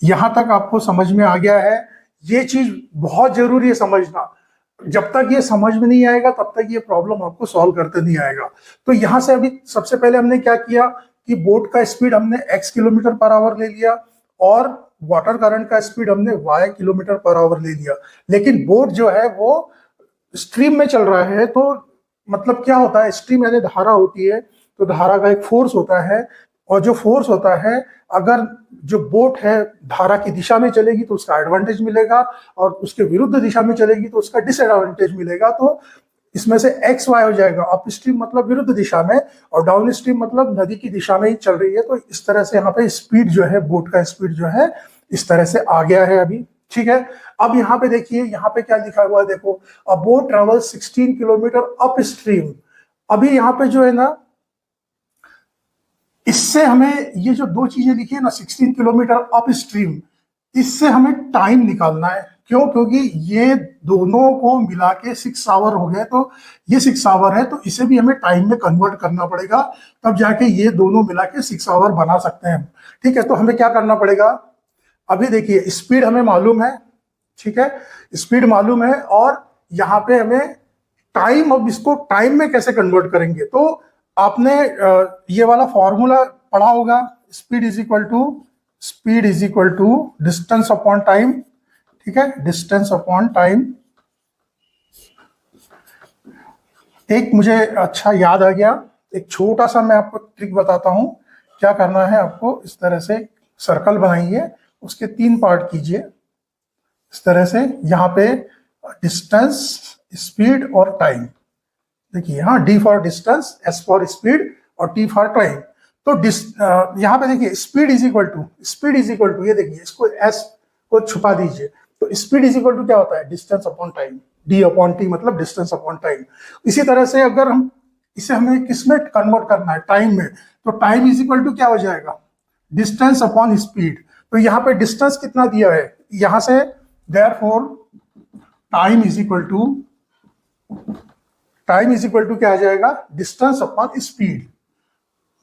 यहां तक आपको समझ में आ गया है। ये चीज बहुत जरूरी है समझना। जब तक ये समझ में नहीं आएगा तब तक ये प्रॉब्लम आपको सॉल्व करते नहीं आएगा। तो यहां से अभी सबसे पहले हमने क्या किया कि बोट का स्पीड हमने x किलोमीटर पर आवर ले लिया, और वाटर करंट का स्पीड हमने y किलोमीटर पर आवर ले लिया। लेकिन बोट जो है वो स्ट्रीम में चल रहा है, तो मतलब क्या होता है, स्ट्रीम यानी धारा होती है, तो धारा का एक फोर्स होता है, और जो फोर्स होता है, अगर जो बोट है धारा की दिशा में चलेगी तो उसका एडवांटेज मिलेगा, और उसके विरुद्ध दिशा में चलेगी तो उसका डिसएडवांटेज मिलेगा। तो इसमें से एक्स वाई हो जाएगा। अप स्ट्रीम मतलब विरुद्ध दिशा में, और डाउन स्ट्रीम मतलब नदी की दिशा में ही चल रही है। तो इस तरह से यहाँ पे स्पीड जो है, बोट का स्पीड जो है इस तरह से आ गया है अभी। ठीक है, अब यहाँ पे देखिए, यहाँ पे क्या लिखा हुआ है, देखो, अ boat travel 16 kilometre up stream. अभी यहाँ पे जो है ना, इससे हमें ये जो दो चीजें लिखी है ना, 16 किलोमीटर अप स्ट्रीम, इससे हमें टाइम निकालना है। क्यों? क्योंकि ये दोनों को मिला के 6 आवर हो गए, तो ये 6 आवर है, तो इसे भी हमें टाइम में कन्वर्ट करना पड़ेगा, तब जाके ये दोनों मिला के 6 आवर बना सकते हैं। ठीक है, तो हमें क्या करना पड़ेगा? अभी देखिए, स्पीड हमें मालूम है, ठीक है, स्पीड मालूम है, और यहाँ पे हमें टाइम, अब इसको टाइम में कैसे कन्वर्ट करेंगे? तो आपने ये वाला फॉर्मूला पढ़ा होगा, speed is equal to distance upon time. ठीक है, डिस्टेंस अपॉन टाइम। एक मुझे अच्छा याद आ गया, एक छोटा सा मैं आपको ट्रिक बताता हूं। क्या करना है आपको? इस तरह से सर्कल बनाइए, उसके 3 पार्ट कीजिए इस तरह से। यहाँ पे डिस्टेंस, स्पीड और टाइम। देखिए यहाँ D for distance, S for speed और T फॉर टाइम। तो यहाँ पे देखिए स्पीड इज इक्वल टू, ये देखिए इसको S को छुपा दीजिए, तो स्पीड इज इक्वल टू क्या होता है? Distance upon time, D upon T मतलब डिस्टेंस अपॉन टाइम। इसी तरह से अगर हम इसे हमें किसमें कन्वर्ट करना है? टाइम में, तो टाइम इज इक्वल टू क्या हो जाएगा? Distance upon speed. तो यहाँ पे डिस्टेंस कितना दिया है यहाँ से, therefore time is equal to क्या आ जाएगा? Distance upon speed,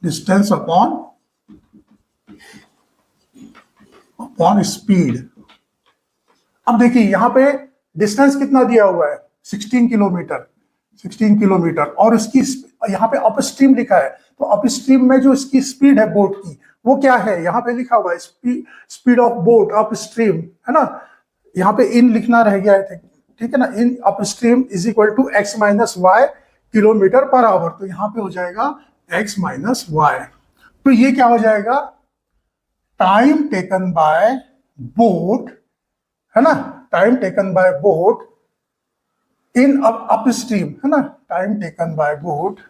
distance upon speed. अब देखिए यहाँ पे डिस्टेंस कितना दिया हुआ है? 16 किलोमीटर, और उसकी यहाँ पे अपस्ट्रीम लिखा है, तो अपस्ट्रीम में जो इसकी स्पीड है बोट की, वो क्या है? यहाँ पे लिखा हुआ है स्पीड ऑफ बोट अपस्ट्रीम, है ना? यहाँ पे इन लिखना रह गया है, ठीक है ना? In upstream is equal to x minus y kilometre per hour. तो यहाँ पे हो जाएगा x माइनस वाई। तो ये क्या हो जाएगा? टाइम टेकन बाय बोट, है ना? Time taken by boat in upstream, है ना? टाइम टेकन बाय बोट,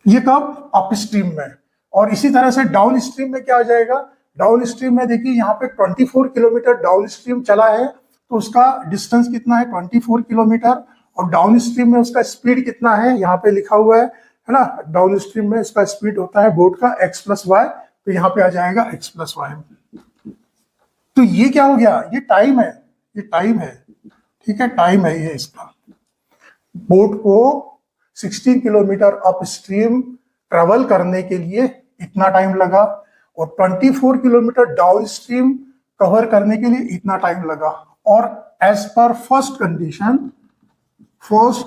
ये कब? अपस्ट्रीम में। और इसी तरह से डाउन स्ट्रीम में क्या हो जाएगा? डाउन स्ट्रीम में देखिए यहाँ पे 24 किलोमीटर डाउन स्ट्रीम चला है, तो उसका डिस्टेंस कितना है? 24 किलोमीटर। और डाउन स्ट्रीम में उसका स्पीड कितना है? यहाँ पे लिखा हुआ है ना? डाउन स्ट्रीम में इसका स्पीड होता है बोट का x प्लस वाई, तो यहाँ पे आ जाएगा x प्लस वाई। तो ये क्या हो गया? ये टाइम है, ठीक है, टाइम है ये इसका। बोट को 16 किलोमीटर अप स्ट्रीम ट्रेवल करने के लिए इतना टाइम लगा, और 24 किलोमीटर डाउन स्ट्रीम कवर करने के लिए इतना टाइम लगा। और एज पर फर्स्ट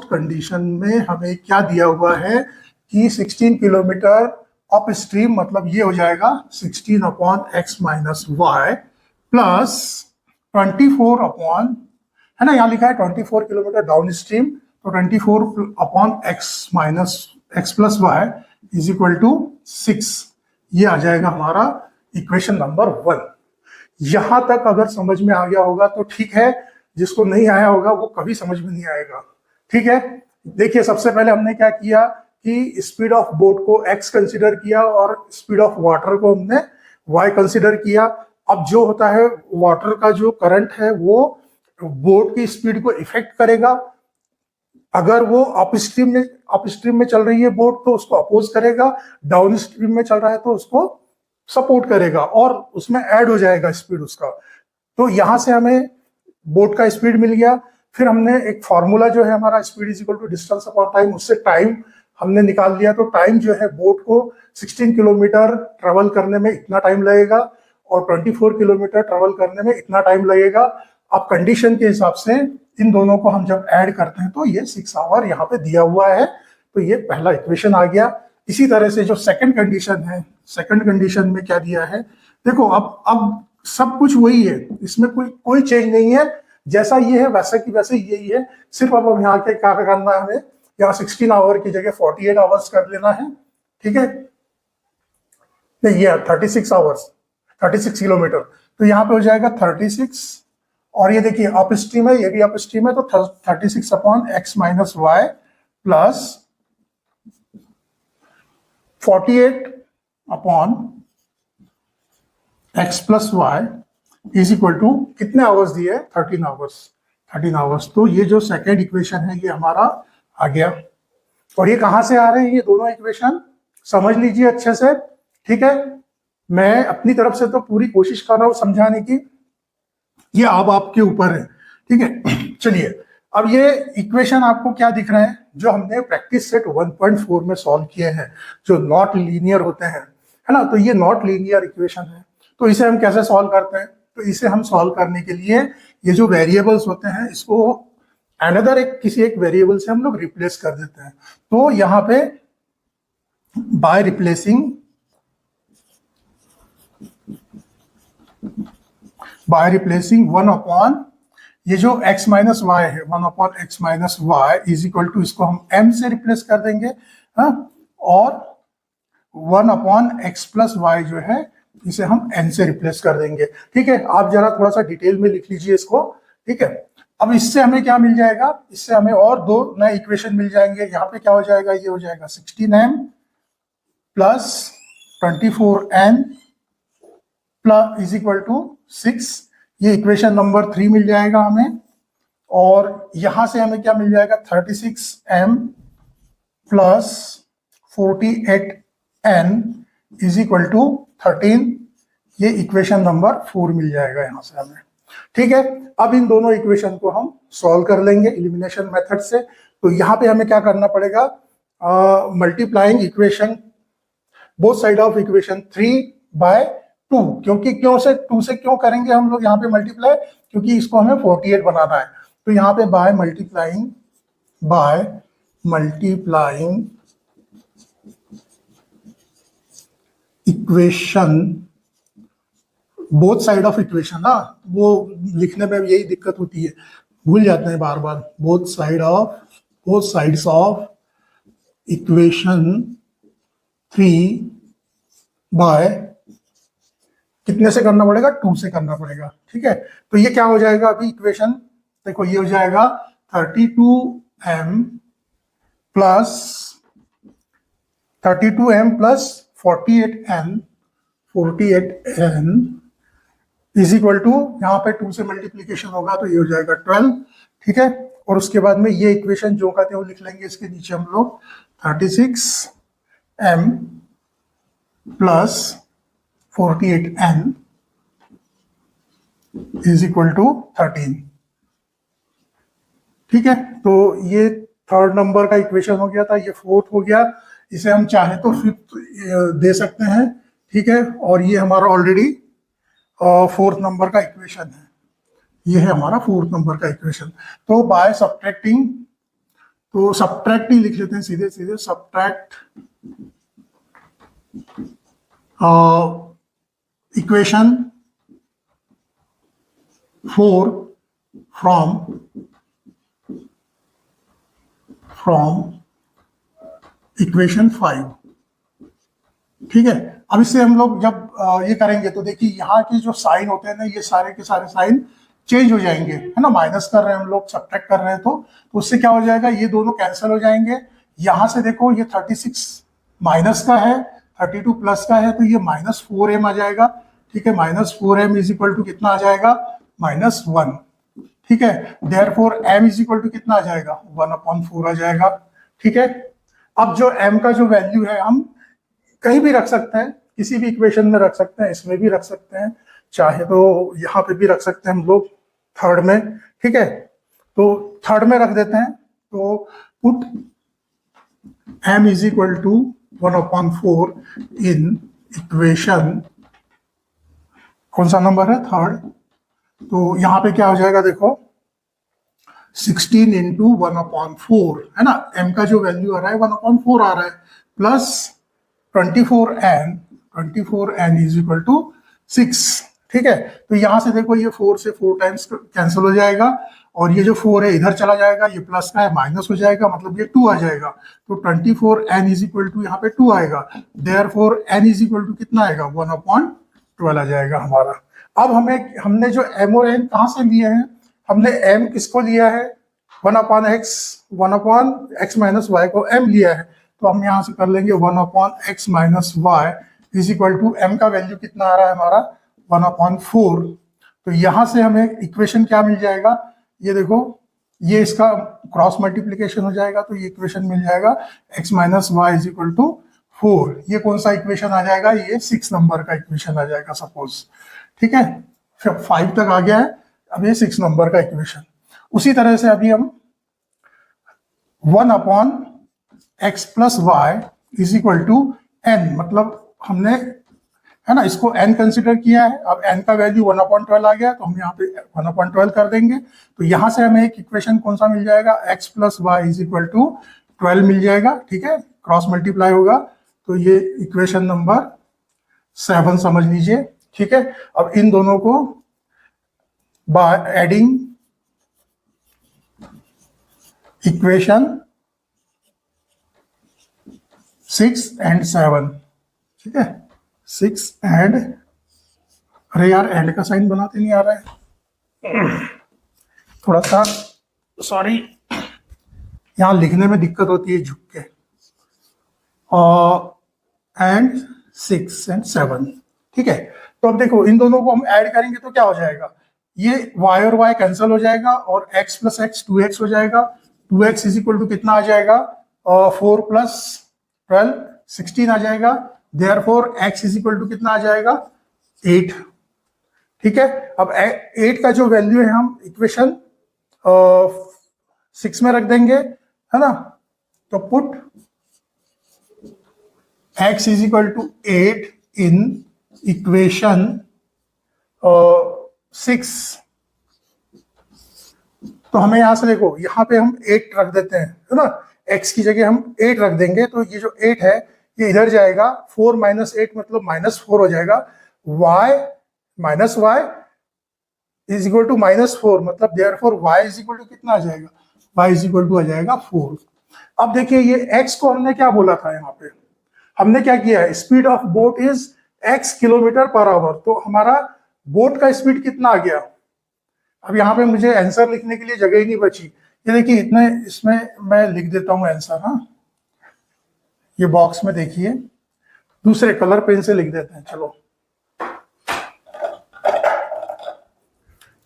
कंडीशन में हमें क्या दिया हुआ है कि 16 किलोमीटर अप स्ट्रीम, मतलब ये हो जाएगा 16 upon x minus y plus 24 upon, है ना, यहाँ लिखा है 24 किलोमीटर डाउन स्ट्रीम, तो 24 upon x minus x plus y is equal to 6। ये आ जाएगा हमारा इक्वेशन नंबर 1। यहां तक अगर समझ में आ गया होगा तो ठीक है, जिसको नहीं आया होगा वो कभी समझ में नहीं आएगा। ठीक है, देखिए सबसे पहले हमने क्या किया कि स्पीड ऑफ बोट को x कंसिडर किया और स्पीड ऑफ वाटर को हमने y कंसिडर किया। अब जो होता है, वाटर का जो करंट है वो बोट की स्पीड को इफेक्ट करेगा। अगर वो अपस्ट्रीम में चल रही है बोट तो उसको अपोज करेगा, डाउन स्ट्रीम में चल रहा है तो उसको सपोर्ट करेगा, और उसमें ऐड हो जाएगा स्पीड उसका। तो यहां से हमें बोट का स्पीड मिल गया। फिर हमने एक फॉर्मूला जो है हमारा speed is equal to distance upon time, उससे टाइम हमने निकाल लिया। तो टाइम जो है बोट को 16 किलोमीटर ट्रेवल करने में इतना टाइम लगेगा और 24 किलोमीटर ट्रेवल करने में इतना टाइम लगेगा। अब कंडीशन के हिसाब से इन दोनों को हम जब ऐड करते हैं तो ये 6 आवर यहाँ पे दिया हुआ है। तो ये पहला इक्वेशन आ गया। इसी तरह से जो सेकंड कंडीशन है, सेकंड कंडीशन में क्या दिया है, देखो अब सब कुछ वही है, इसमें कोई चेंज नहीं है, जैसा ये है वैसा की वैसे यही है। सिर्फ अब हम यहाँ के क्या करना है, हमें यहाँ 16 आवर की जगह 48 आवर्स कर लेना है। ठीक है, नहीं ये 36 आवर्स, 36 किलोमीटर, तो यहाँ पे हो जाएगा 36। और ये देखिए अप स्ट्रीम है, ये भी अप स्ट्रीम है, तो 36 upon x minus y plus 48 upon x plus y is equal to कितने आवर्स दिए? 13 आवर्स। 13 आवर्स। तो ये जो सेकेंड इक्वेशन है ये हमारा आ गया। और ये कहाँ से आ रहे हैं ये दोनों इक्वेशन? समझ लीजिए अच्छे से, ठीक है। मैं अपनी तरफ से तो पूरी कोशिश कर रहा हूं समझाने की, ये अब आपके ऊपर है, ठीक है। चलिए, अब ये इक्वेशन आपको क्या दिख रहे हैं? जो हमने प्रैक्टिस सेट 1.4 में सॉल्व किए हैं, जो नॉट लीनियर होते हैं, है ना। तो ये नॉट लीनियर इक्वेशन है। तो इसे हम कैसे सॉल्व करते हैं? तो इसे हम सॉल्व करने के लिए ये जो वेरिएबल्स होते हैं इसको अनदर किसी एक वेरिएबल से हम लोग रिप्लेस कर देते हैं। तो यहाँ पे बाय रिप्लेसिंग वन अपॉन ये जो x माइनस वाई है, 1 upon x minus y is equal to, इसको हम m से रिप्लेस कर देंगे, हाँ। और 1 अपॉन एक्स प्लस वाई जो है इसे हम n से रिप्लेस कर देंगे, ठीक है। आप जरा थोड़ा सा डिटेल में लिख लीजिए इसको, ठीक है। अब इससे हमें क्या मिल जाएगा? इससे हमें और दो नए इक्वेशन मिल जाएंगे। यहाँ पे क्या हो जाएगा? ये हो जाएगा 16m plus 24n plus is equal to 6। ये इक्वेशन नंबर 3 मिल जाएगा हमें। और यहां से हमें क्या मिल जाएगा? 36m plus 48n is equal to 13। ये इक्वेशन नंबर 4 मिल जाएगा यहां से हमें, ठीक है। अब इन दोनों इक्वेशन को हम सॉल्व कर लेंगे एलिमिनेशन मेथड से। तो यहाँ पे हमें क्या करना पड़ेगा? Multiplying equation both side of equation 3 by 2। क्योंकि क्यों से 2 से क्यों करेंगे हम लोग यहाँ पे मल्टीप्लाई? क्योंकि इसको हमें 48 बनाना है। तो यहाँ पे by multiplying equation both side of equation, ना वो लिखने में यही दिक्कत होती है, भूल जाते हैं बार बार। Both sides of equation 3 by कितने से करना पड़ेगा? 2 से करना पड़ेगा, ठीक है। तो ये क्या हो जाएगा? अभी इक्वेशन देखो, ये हो जाएगा 32m plus 48n is equal to, यहाँ पे 2 से मल्टीप्लीकेशन होगा तो ये हो जाएगा 12, ठीक है। और उसके बाद में ये इक्वेशन जो कहते हैं वो लिख लेंगे इसके नीचे हम लोग 36m plus 48n is equal to 13, ठीक है। तो ये थर्ड नंबर का इक्वेशन हो गया था, ये फोर्थ हो गया। इसे हम चाहे तो फिफ्थ दे सकते हैं, ठीक है। और ये हमारा ऑलरेडी फोर्थ नंबर का इक्वेशन है, ये है हमारा फोर्थ नंबर का इक्वेशन। तो बाय सब्ट्रैक्टिंग, तो सब्ट्रैक्ट ही लिख लेते हैं सीधे सीधे, सब्ट्रैक्ट इक्वेशन 4 फ्रॉम इक्वेशन 5, ठीक है। अब इससे हम लोग जब ये करेंगे तो देखिए यहाँ के जो साइन होते हैं ना, ये सारे के सारे साइन चेंज हो जाएंगे, है ना। माइनस कर रहे हैं हम लोग, सब्ट्रैक्ट कर रहे हैं, तो उससे क्या हो जाएगा? ये दोनों कैंसिल हो जाएंगे। यहाँ से देखो, ये 36 माइनस का है, 32 प्लस का है, तो ये -4m आ जाएगा, ठीक है। -4m इज इक्वल टू कितना आ जाएगा? -1, ठीक है। Therefore m is equal to कितना आ जाएगा? 1/4 आ जाएगा, ठीक है। अब जो m का जो वैल्यू है हम कहीं भी रख सकते हैं, किसी भी इक्वेशन में रख सकते हैं, इसमें भी रख सकते हैं, चाहे तो यहाँ पे भी रख सकते हैं हम लोग थर्ड में, ठीक है। तो थर्ड में रख देते हैं, तो put m is equal to 1/4 in equation, कौन सा नंबर है? थर्ड। तो यहाँ पे क्या हो जाएगा? देखो 16 इंटू 1/4, है ना। m का जो वैल्यू आ रहा है 1/4 आ रहा है, plus 24n is equal to 6, ठीक है। तो यहां से देखो, ये 4 से 4 टाइम्स कैंसिल हो जाएगा, और ये जो 4 है इधर चला जाएगा, ये प्लस का है माइनस हो जाएगा, मतलब ये 2 आ जाएगा। तो 24n इज इक्वल टू यहाँ पे 2 आएगा। Therefore n is equal to कितना आएगा? 1/12 आ जाएगा हमारा। अब हमने जो m और n कहाँ से लिए हैं? हमने m किसको लिया है? 1/x माइनस वाई को m लिया है। तो हम यहाँ से कर लेंगे 1/x minus y is equal to m का वैल्यू कितना आ रहा है हमारा? 1/4 तो यहां से हमें इक्वेशन क्या मिल जाएगा, ये देखो, ये इसका क्रॉस मल्टीप्लीकेशन हो जाएगा, तो ये इक्वेशन मिल जाएगा x minus y is equal to 4। ये कौन सा इक्वेशन आ जाएगा, ये 6 नंबर का इक्वेशन आ जाएगा सपोज, ठीक है। 5 तक आ गया है, अब ये 6 नंबर का इक्वेशन। उसी तरह से अभी हम 1 upon x plus y is equal to n, मतलब हमने, है ना, इसको n कंसिडर किया है। अब n का वैल्यू 1/12 आ गया, तो हम यहाँ पे 1/12 कर देंगे। तो यहाँ से हमें एक इक्वेशन कौन सा मिल जाएगा, x plus y is equal to 12 मिल जाएगा, ठीक है, क्रॉस मल्टीप्लाई होगा। तो ये इक्वेशन नंबर 7 समझ लीजिए, ठीक है। अब इन दोनों को बाय एडिंग इक्वेशन 6 एंड 7, ठीक है, 6 एंड, अरे यार एंड का साइन बनाते नहीं आ रहा है, थोड़ा सा सॉरी, यहाँ लिखने में दिक्कत होती है झुक के। एंड 6 एंड 7, ठीक है। तो अब देखो इन दोनों को हम ऐड करेंगे तो क्या हो जाएगा, ये y और y कैंसिल हो जाएगा और x प्लस x 2x हो जाएगा। 2x इज इक्वल टू कितना आ जाएगा, 4 प्लस 12 16 आ जाएगा। Therefore x is equal to कितना आ जाएगा, 8, ठीक है। अब 8 का जो वैल्यू है हम इक्वेशन 6 में रख देंगे, है ना। तो put x is equal to 8 in equation 6। तो हमें यहां से देखो, यहाँ पे हम 8 रख देते हैं, है ना, x की जगह हम 8 रख देंगे। तो ये जो 8 है ये इधर जाएगा, 4 माइनस 8 मतलब -4 हो जाएगा। y minus y is equal to -4, मतलब therefore y is equal to कितना आ जाएगा, y इज इक्वल टू आ जाएगा 4। अब देखिए ये x को हमने क्या बोला था, यहाँ पे हमने क्या किया है, speed of boat is x kilometre per hour. तो हमारा बोट का स्पीड कितना आ गया। अब यहाँ पे मुझे आंसर लिखने के लिए जगह ही नहीं बची। ये देखिए इतने, इसमें मैं लिख देता हूँ आंसर, हाँ, ये बॉक्स में देखिए, दूसरे कलर पेन से लिख देते हैं, चलो।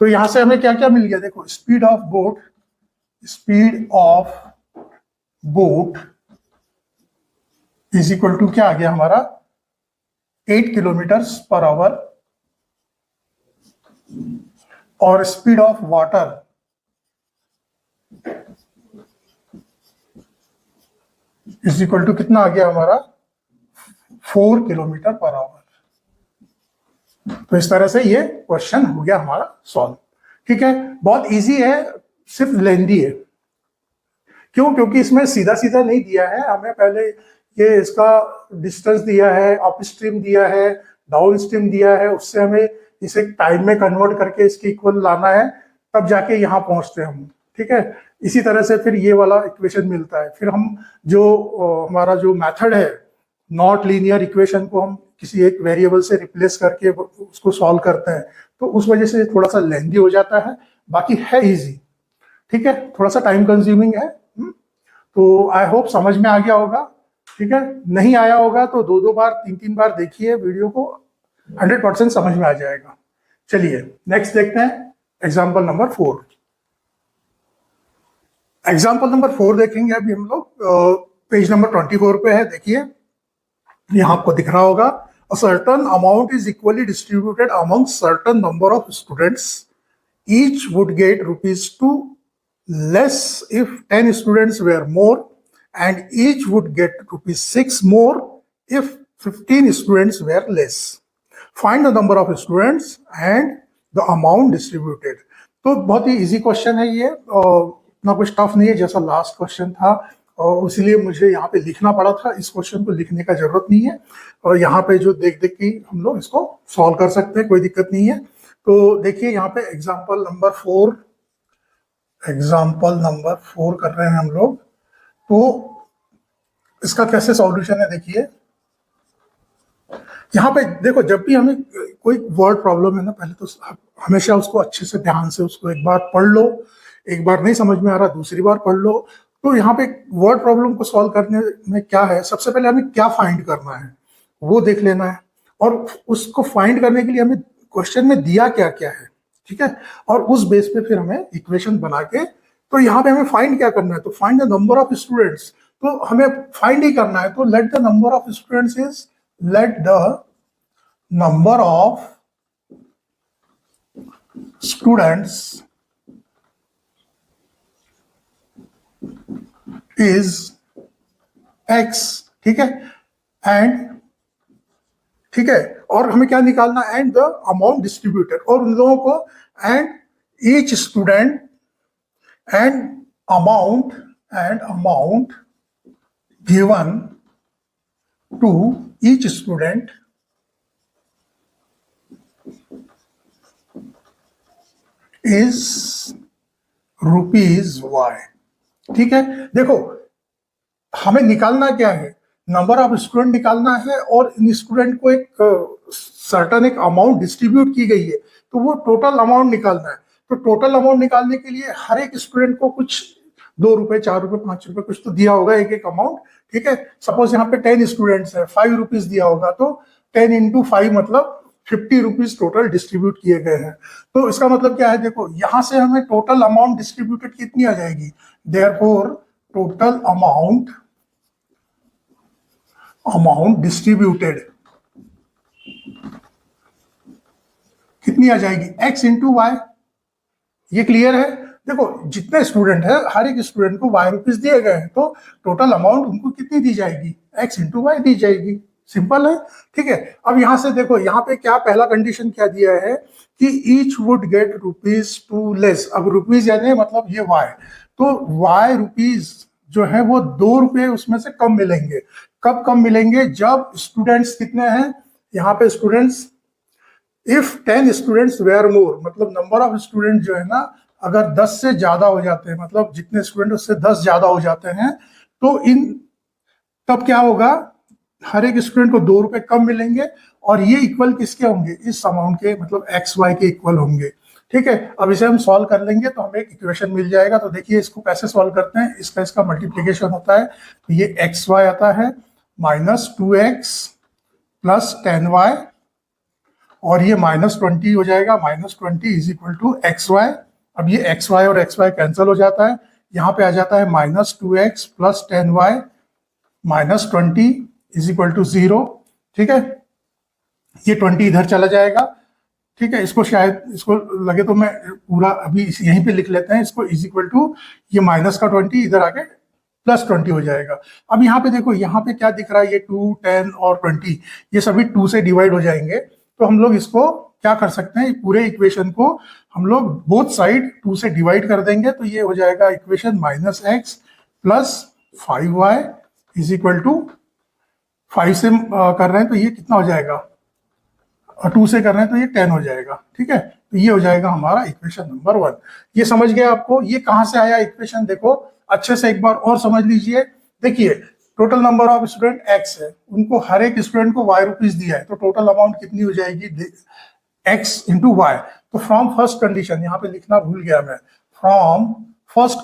तो यहां से हमें क्या क्या मिल गया, देखो, speed of boat is equal to क्या आ गया हमारा, 8 किलोमीटर्स पर आवर। और speed of water is equal to कितना आ गया हमारा, 4 किलोमीटर पर आवर। तो इस तरह से ये क्वेश्चन हो गया हमारा सॉल्व, ठीक है। बहुत इजी है, सिर्फ लेंदी है। क्यों, क्योंकि इसमें सीधा सीधा नहीं दिया है हमें, पहले ये इसका डिस्टेंस दिया है, अप स्ट्रीम दिया है, डाउन स्ट्रीम दिया है, उससे हमें इसे टाइम में कन्वर्ट करके इसके इक्वल लाना है, तब जाके यहाँ पहुंचते हैं हम, ठीक है। इसी तरह से फिर ये वाला इक्वेशन मिलता है। फिर हम जो हमारा जो मेथड है नॉट लीनियर इक्वेशन को हम किसी एक वेरिएबल से रिप्लेस करके उसको सॉल्व करते हैं, तो उस वजह से थोड़ा सा लेंदी हो जाता है। बाकी है इजी, ठीक है, थोड़ा सा टाइम कंज्यूमिंग है। तो आई होप समझ में आ गया होगा, ठीक है। नहीं आया होगा तो 2-2 बार 3-3 बार देखिए वीडियो को, 100% समझ में आ जाएगा। चलिए नेक्स्ट देखते हैं, एग्जाम्पल नंबर 4। एग्जाम्पल नंबर 4 देखेंगे अभी हम लोग, पेज नंबर 24 पे है, देखिए यहाँ आपको दिख रहा होगा। A certain amount is equally distributed among certain number of students. Each would get ₹2 less if 10 students were more, and each would get ₹6 more if 15 students were less. Find the number of students and the amount distributed. तो बहुत ही easy question है ये, इतना कुछ tough नहीं है जैसा last question था, और इसीलिए मुझे यहाँ पे लिखना पड़ा था। इस क्वेश्चन को लिखने का जरूरत नहीं है, और यहाँ पे जो देख देख के हम लोग इसको सॉल्व कर सकते हैं, कोई दिक्कत नहीं है। तो देखिए यहाँ पे एग्जाम्पल नंबर 4 कर रहे हैं हम लोग। तो इसका कैसे सॉल्यूशन है, देखिए यहाँ पे देखो, जब भी हमें कोई वर्ड प्रॉब्लम है ना, पहले तो हमेशा उसको अच्छे से ध्यान से उसको एक बार पढ़ लो, एक बार नहीं समझ में आ रहा दूसरी बार पढ़ लो। तो यहाँ पे वर्ड प्रॉब्लम को सॉल्व करने में क्या है, सबसे पहले हमें क्या फाइंड करना है वो देख लेना है, और उसको फाइंड करने के लिए हमें क्वेश्चन में दिया क्या क्या है। ठीक है, और उस बेस पे फिर हमें इक्वेशन बना के, तो यहाँ पे हमें फाइंड क्या करना है, तो find the number of students, तो हमें फाइंड ही करना है, तो let the number of students is, let the number of students is x, ठीक है, एंड, ठीक है, और हमें क्या निकालना, एंड द अमाउंट डिस्ट्रीब्यूटेड, और उन लोगों को, and each student, and amount given to each student is ₹y, ठीक है। देखो हमें निकालना क्या है, नंबर ऑफ स्टूडेंट निकालना है, और इन स्टूडेंट को एक सर्टन एक अमाउंट डिस्ट्रीब्यूट की गई है, तो वो टोटल अमाउंट निकालना है। तो टोटल अमाउंट निकालने के लिए हर एक स्टूडेंट को कुछ ₹2, ₹4, ₹5 कुछ तो दिया होगा, एक एक अमाउंट, ठीक है। सपोज यहाँ पे 10 स्टूडेंट्स है, ₹5 दिया होगा, तो 10 × 5 मतलब ₹50 टोटल डिस्ट्रीब्यूट किए गए हैं। तो इसका मतलब क्या है, देखो यहां से हमें टोटल अमाउंट डिस्ट्रीब्यूटेड कितनी आ जाएगी, देयरफॉर टोटल अमाउंट डिस्ट्रीब्यूटेड कितनी आ जाएगी, x × y। ये क्लियर है। देखो जितने स्टूडेंट है, हर एक स्टूडेंट को ₹y दिए गए हैं, तो टोटल अमाउंट उनको कितनी दी जाएगी, x × y दी जाएगी। सिंपल है, ठीक है। अब यहां से देखो, यहाँ पे क्या पहला कंडीशन क्या दिया है कि ईच वुड गेट ₹2 लेस। अब रुपीज यानी मतलब ये y, तो y रुपीज जो है वो ₹2 उसमें से कम मिलेंगे। कब कम मिलेंगे, जब स्टूडेंट्स कितने हैं, यहाँ पे स्टूडेंट्स, इफ 10 स्टूडेंट्स वेयर मोर, मतलब नंबर ऑफ स्टूडेंट जो है ना, अगर 10 से ज्यादा हो जाते हैं, मतलब जितने स्टूडेंट उससे 10 ज्यादा हो जाते हैं, तो तब क्या होगा, हर एक स्टूडेंट को ₹2 कम मिलेंगे, और ये इक्वल किसके होंगे, इस अमाउंट के, मतलब XY के इक्वल होंगे, ठीक है। अब इसे हम सॉल्व कर लेंगे तो हमें एक इक्वेशन मिल जाएगा। तो देखिए इसको कैसे सॉल्व करते हैं, इसका मल्टीप्लीकेशन होता है, तो ये XY आता है -2x + 10y, और ये -20 हो जाएगा, -20 = XY। अब ये XY और XY कैंसिल हो जाता है, यहाँ पे आ जाता है -2x + 10y -20 = 0, ठीक है। ये 20 इधर चला जाएगा, ठीक है। इसको शायद इसको लगे तो मैं पूरा अभी यहीं पे लिख लेते हैं, इसको = ये -20 इधर आके +20 हो जाएगा। अब यहाँ पे देखो, यहाँ पे क्या दिख रहा है, ये 2, 10 और 20, ये सभी 2 से डिवाइड हो जाएंगे। तो हम लोग इसको क्या कर सकते हैं, पूरे इक्वेशन को हम लोग बोथ साइड 2 से डिवाइड कर देंगे, तो ये हो जाएगा इक्वेशन -x + 5y = 5 से कर रहे हैं तो ये कितना हो जाएगा, और 2 से कर रहे हैं तो ये 10 हो जाएगा, ठीक है। तो ये हो जाएगा हमारा इक्वेशन नंबर 1। ये समझ गए आपको, ये कहाँ से आया इक्वेशन, देखो अच्छे से एक बार और समझ लीजिए। देखिए total number of student x है, उनको हर एक स्टूडेंट को ₹y दिया है, तो टोटल अमाउंट कितनी हो जाएगी, x × y। तो फ्रॉम फर्स्ट कंडीशन, यहाँ पे लिखना भूल गया मैं, फ्रॉम फर्स्ट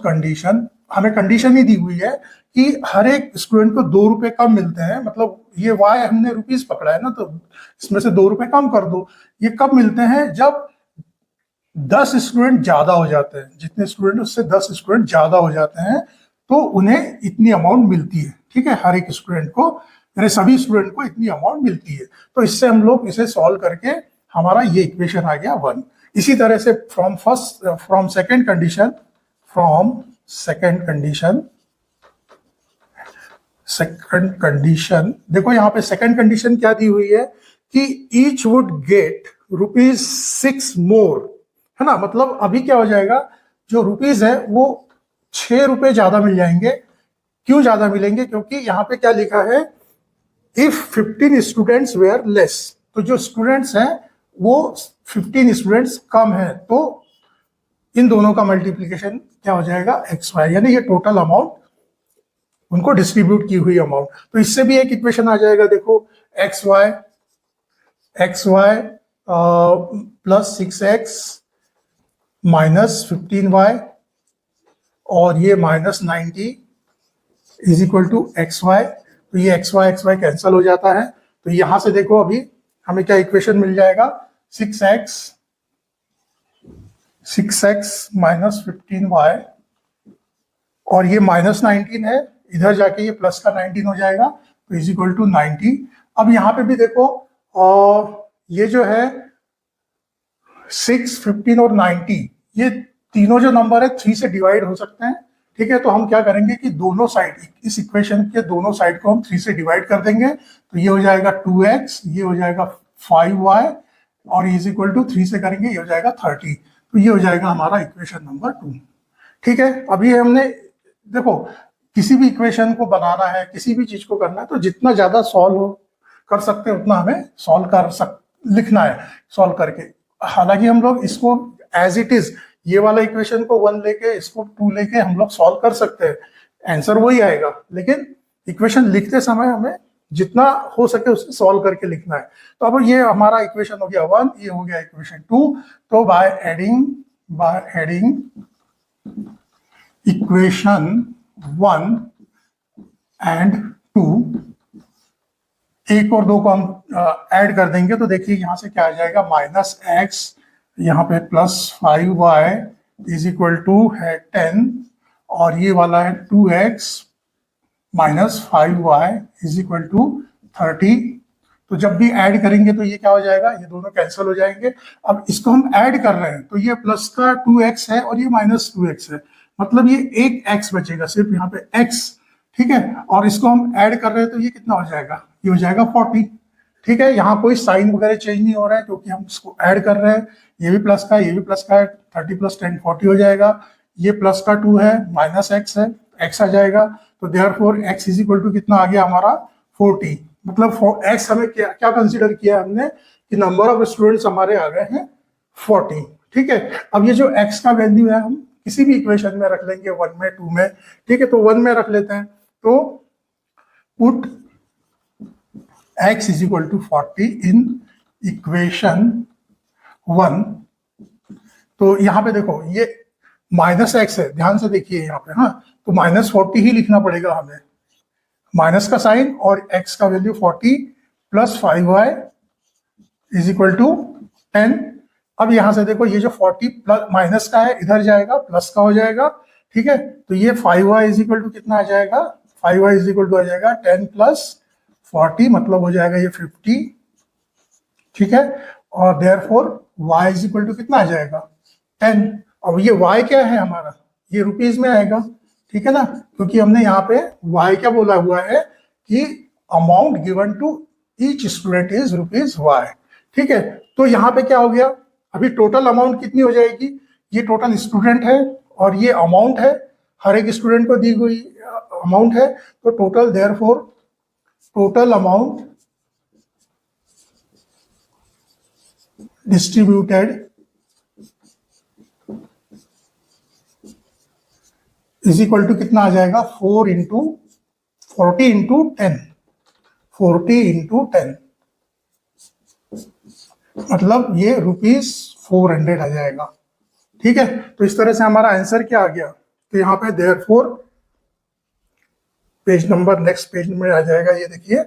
कंडीशन हमें कंडीशन ही दी हुई है कि हर एक स्टूडेंट को ₹2 कम मिलते हैं, मतलब ये y हमने रुपीस पकड़ा है ना, तो इसमें से ₹2 कम कर दो। ये कब मिलते हैं, जब 10 स्टूडेंट ज्यादा हो जाते हैं, जितने स्टूडेंट उससे 10 स्टूडेंट ज्यादा हो जाते हैं, तो उन्हें इतनी अमाउंट मिलती है, ठीक है। हर एक स्टूडेंट को, यानी सभी स्टूडेंट को इतनी अमाउंट मिलती है। तो इससे हम लोग इसे सॉल्व करके हमारा ये इक्वेशन आ गया 1। इसी तरह से फ्रॉम सेकेंड कंडीशन, देखो यहाँ पे सेकंड कंडीशन क्या दी हुई है कि ईच वुड गेट ₹6 मोर, है ना। मतलब अभी क्या हो जाएगा, जो रुपीस है वो ₹6 ज्यादा मिल जाएंगे। क्यों ज्यादा मिलेंगे, क्योंकि यहाँ पे क्या लिखा है, इफ 15 स्टूडेंट्स वेयर लेस, तो जो स्टूडेंट्स हैं वो 15 स्टूडेंट्स कम है, तो इन दोनों का मल्टीप्लीकेशन क्या हो जाएगा, XY, यानी ये टोटल अमाउंट, उनको डिस्ट्रीब्यूट की हुई अमाउंट। तो इससे भी एक इक्वेशन आ जाएगा, देखो XY + 6x -15y, और ये -90 = XY। तो ये XY कैंसिल हो जाता है। तो यहां से देखो अभी हमें क्या इक्वेशन मिल जाएगा, 6x माइनस 15y, और ये माइनस 19 है, इधर जाके ये प्लस का 19 हो जाएगा, तो इज इक्वल टू 90। अब यहाँ पे भी देखो, और ये जो है 6, 15 और 90, ये तीनों जो नंबर है 3 से डिवाइड हो सकते हैं, ठीक है। तो हम क्या करेंगे कि दोनों साइड, इस इक्वेशन के दोनों साइड को हम 3 से डिवाइड कर देंगे, तो ये हो जाएगा 2x, ये हो जाएगा 5y, और इज इक्वल टू 3 से करेंगे ये हो जाएगा 30। तो ये हो जाएगा हमारा इक्वेशन नंबर 2, ठीक है। अभी हमने देखो, किसी भी इक्वेशन को बनाना है, किसी भी चीज को करना है, तो जितना ज्यादा सॉल्व कर सकते हैं उतना हमें लिखना है सॉल्व करके। हालांकि हम लोग इसको एज इट इज, ये वाला इक्वेशन को 1 लेके इसको 2 लेके हम लोग सॉल्व कर सकते हैं, आंसर वही आएगा, लेकिन इक्वेशन लिखते समय हमें जितना हो सके उससे सॉल्व करके लिखना है। तो अब ये हमारा इक्वेशन हो गया 1, ये हो गया इक्वेशन 2। तो बाय एडिंग इक्वेशन 1 एंड 2, एक और दो को हम ऐड कर देंगे, तो देखिए यहां से क्या आ जाएगा, माइनस एक्स, यहाँ पे plus 5y is equal to है 10, और ये वाला है 2x minus 5y is equal to 30। तो जब भी ऐड करेंगे तो ये क्या हो जाएगा, ये दोनों कैंसिल हो जाएंगे। अब इसको हम ऐड कर रहे हैं, तो ये प्लस का 2x है और ये माइनस 2x है, मतलब ये एक x बचेगा, सिर्फ यहाँ पे x, ठीक है। और इसको हम ऐड कर रहे हैं, तो ये कितना हो जाएगा, ये हो जाएगा 40, ठीक है। यहाँ कोई साइन वगैरह चेंज नहीं हो रहा है क्योंकि हम इसको ऐड कर रहे हैं, ये भी प्लस का ये भी प्लस का है, 30 प्लस 10 40 हो जाएगा। ये प्लस का 2 है, माइनस एक्स है, एक्स आ जाएगा, तो therefore x is equal to कितना आ गया हमारा 40। मतलब एक्स हमें क्या कंसिडर किया हमने कि नंबर ऑफ स्टूडेंट्स हमारे आ गए हैं 40, ठीक है। अब ये जो एक्स का वैल्यू है हम किसी भी इक्वेशन में रख लेंगे, 1 में 2 में, ठीक है। तो 1 में रख लेते हैं, तो put x is equal to 40 in equation 1। तो यहाँ पे देखो ये माइनस एक्स है, ध्यान से देखिए यहाँ पे, हाँ, तो माइनस 40 ही लिखना पड़ेगा हमें, माइनस का साइन और x का value 40 plus 5y is equal to 10। अब यहाँ से देखो ये जो 40 प्लस माइनस का है इधर जाएगा, प्लस का हो जाएगा, ठीक है। तो ये 5y इज इक्वल टू कितना आ जाएगा, 5y इज इक्वल टू आ जाएगा 10 प्लस 40, मतलब हो जाएगा ये 50, ठीक है। और therefore y is equal to कितना आ जाएगा 10। अब ये y क्या है हमारा, ये रुपीज में आएगा, ठीक है ना, क्योंकि हमने यहाँ पे y क्या बोला हुआ है कि amount given to each student is ₹y, ठीक है। तो यहाँ पे क्या हो गया, अभी टोटल अमाउंट कितनी हो जाएगी, ये टोटल स्टूडेंट है और ये अमाउंट है, हर एक स्टूडेंट को दी हुई अमाउंट है, तो total therefore total amount distributed is equal to कितना आ जाएगा 40 into 10, 40 into 10, मतलब ये ₹400 आ जाएगा, ठीक है। तो इस तरह से हमारा आंसर क्या आ गया, तो यहाँ पे therefore page number next page में आ जाएगा, ये देखिए,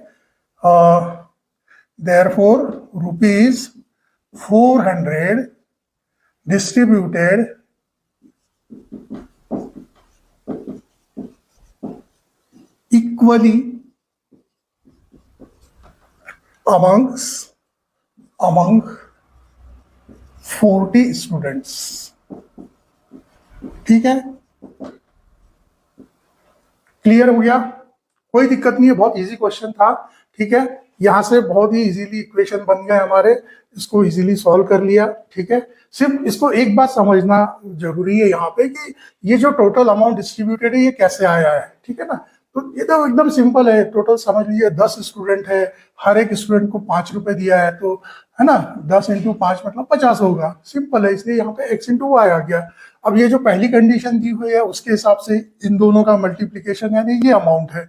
therefore ₹400 distributed equally among 40 students, ठीक है। क्लियर हो गया, कोई दिक्कत नहीं है, बहुत इजी क्वेश्चन था, ठीक है। यहाँ से बहुत ही इजीली इक्वेशन बन गए हमारे, इसको इजीली सॉल्व कर लिया, ठीक है। सिर्फ इसको एक बात समझना जरूरी है यहाँ पे कि ये जो टोटल अमाउंट डिस्ट्रीब्यूटेड है ये कैसे आया है, ठीक है ना। तो ये तो एकदम सिंपल है, टोटल समझ लीजिए 10 स्टूडेंट है, हर एक स्टूडेंट को ₹5 दिया है, तो है ना, 10 into 5 मतलब 50 होगा, सिंपल है, इसलिए यहाँ पे x into y आ गया। अब ये जो पहली कंडीशन दी हुई है उसके हिसाब से इन दोनों का मल्टीप्लीकेशन यानी ये अमाउंट है,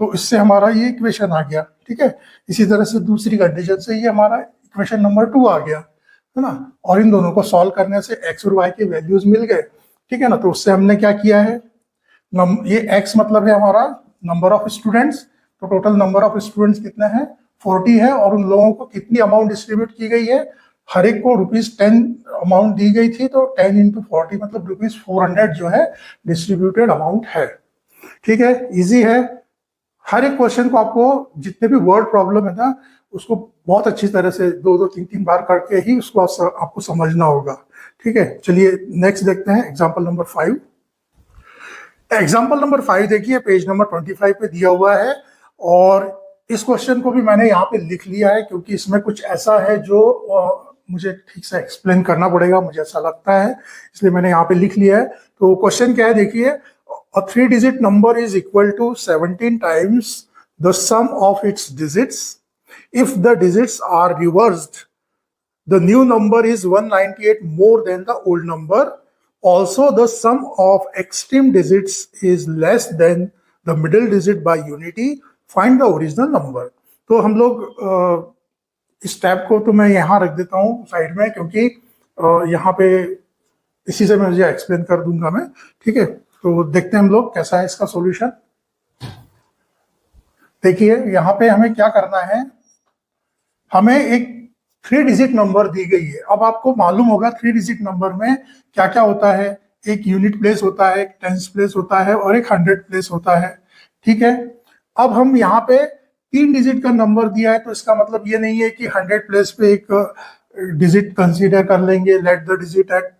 तो इससे हमारा ये इक्वेशन आ गया, ठीक है। इसी तरह से दूसरी कंडीशन से ये हमारा इक्वेशन नंबर 2 आ गया, है ना। और इन दोनों को सॉल्व करने से x और y के वैल्यूज मिल गए, ठीक है ना। तो उससे हमने क्या किया है, ये x मतलब है हमारा नंबर ऑफ स्टूडेंट्स, तो टोटल नंबर ऑफ स्टूडेंट्स कितने हैं 40 है और उन लोगों को कितनी अमाउंट डिस्ट्रीब्यूट की गई है, हर एक को ₹10 अमाउंट दी गई थी, तो 10 इंटू 40 मतलब ₹400 जो है डिस्ट्रीब्यूटेड अमाउंट है। ठीक है, इजी है। हर एक क्वेश्चन को आपको जितने भी वर्ड प्रॉब्लम है ना उसको बहुत अच्छी तरह से 2-2 3-3 बार करके ही उसको आपको समझना होगा। ठीक है, चलिए नेक्स्ट देखते हैं एग्जाम्पल नंबर 5। एग्जाम्पल नंबर 5 देखिए, पेज नंबर 25 पे दिया हुआ है और इस क्वेश्चन को भी मैंने यहाँ पे लिख लिया है क्योंकि इसमें कुछ ऐसा है जो मुझे ठीक से एक्सप्लेन करना पड़ेगा, मुझे ऐसा लगता है, इसलिए मैंने यहाँ पे लिख लिया है। तो क्वेश्चन क्या है देखिए, a 3-digit number is equal to 17 times the sum of its digits. If the digits are reversed, the new number is 198 more than the old number. Also, the sum of extreme digits is less than the middle digit by unity. Find the original number. तो हम लोग इस tab को तो मैं यहाँ रख देता हूँ साइड में क्योंकि यहाँ पे इसी से मैं मुझे एक्सप्लेन कर दूंगा मैं। ठीक है, तो देखते हैं हम लोग कैसा है इसका सॉल्यूशन। देखिए यहाँ पे हमें क्या करना है, हमें एक 3 डिजिट नंबर दी गई है। अब आपको मालूम होगा 3 डिजिट नंबर में क्या क्या होता है, एक यूनिट प्लेस होता है, एक टेंस प्लेस होता है और एक 100 प्लेस होता है। ठीक है, अब हम यहाँ पे 3 डिजिट का नंबर दिया है तो इसका मतलब ये नहीं है कि 100 प्लेस पे एक डिजिट कंसीडर कर लेंगे, लेट द डिजिट एट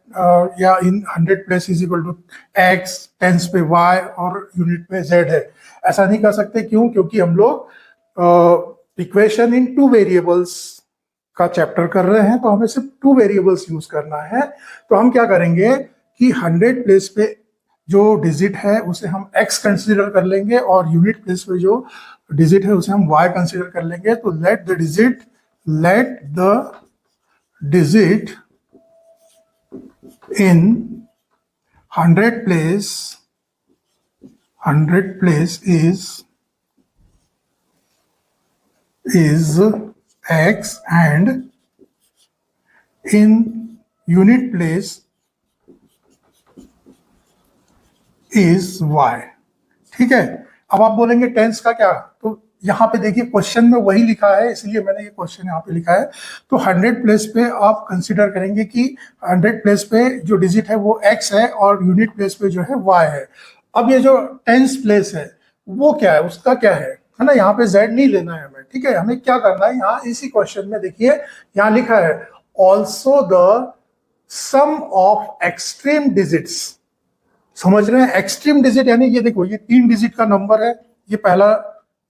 या in 100 place is equal to x, tens पे वाई और यूनिट पे जेड है। ऐसा नहीं कर सकते, क्यों? क्योंकि हम लोग इक्वेशन इन 2 वेरिएबल्स का चैप्टर कर रहे हैं तो हमें सिर्फ 2 वेरिएबल्स यूज करना है। तो हम क्या करेंगे कि 100 प्लेस पे जो डिजिट है उसे हम x कंसीडर कर लेंगे और यूनिट प्लेस पे जो डिजिट है उसे हम y कंसीडर कर लेंगे। तो let the digit in 100 place is x and in unit place is y। ठीक है, अब आप बोलेंगे टेंस का क्या, तो यहाँ पे देखिए क्वेश्चन में वही लिखा है इसलिए मैंने ये क्वेश्चन यहाँ पे लिखा है। तो 100 प्लेस पे आप कंसीडर करेंगे कि 100 प्लेस पे जो डिजिट है वो x है और यूनिट प्लेस पे जो है y है। अब ये जो टेंस प्लेस है वो क्या है, उसका क्या है ना, यहाँ पे z नहीं लेना है हमें। ठीक है, हमें क्या करना है, यहाँ इसी क्वेश्चन में देखिए यहाँ लिखा है also the sum of extreme digits. समझ रहे हैं, एक्सट्रीम डिजिट यानी ये देखो ये 3 डिजिट का नंबर है, ये पहला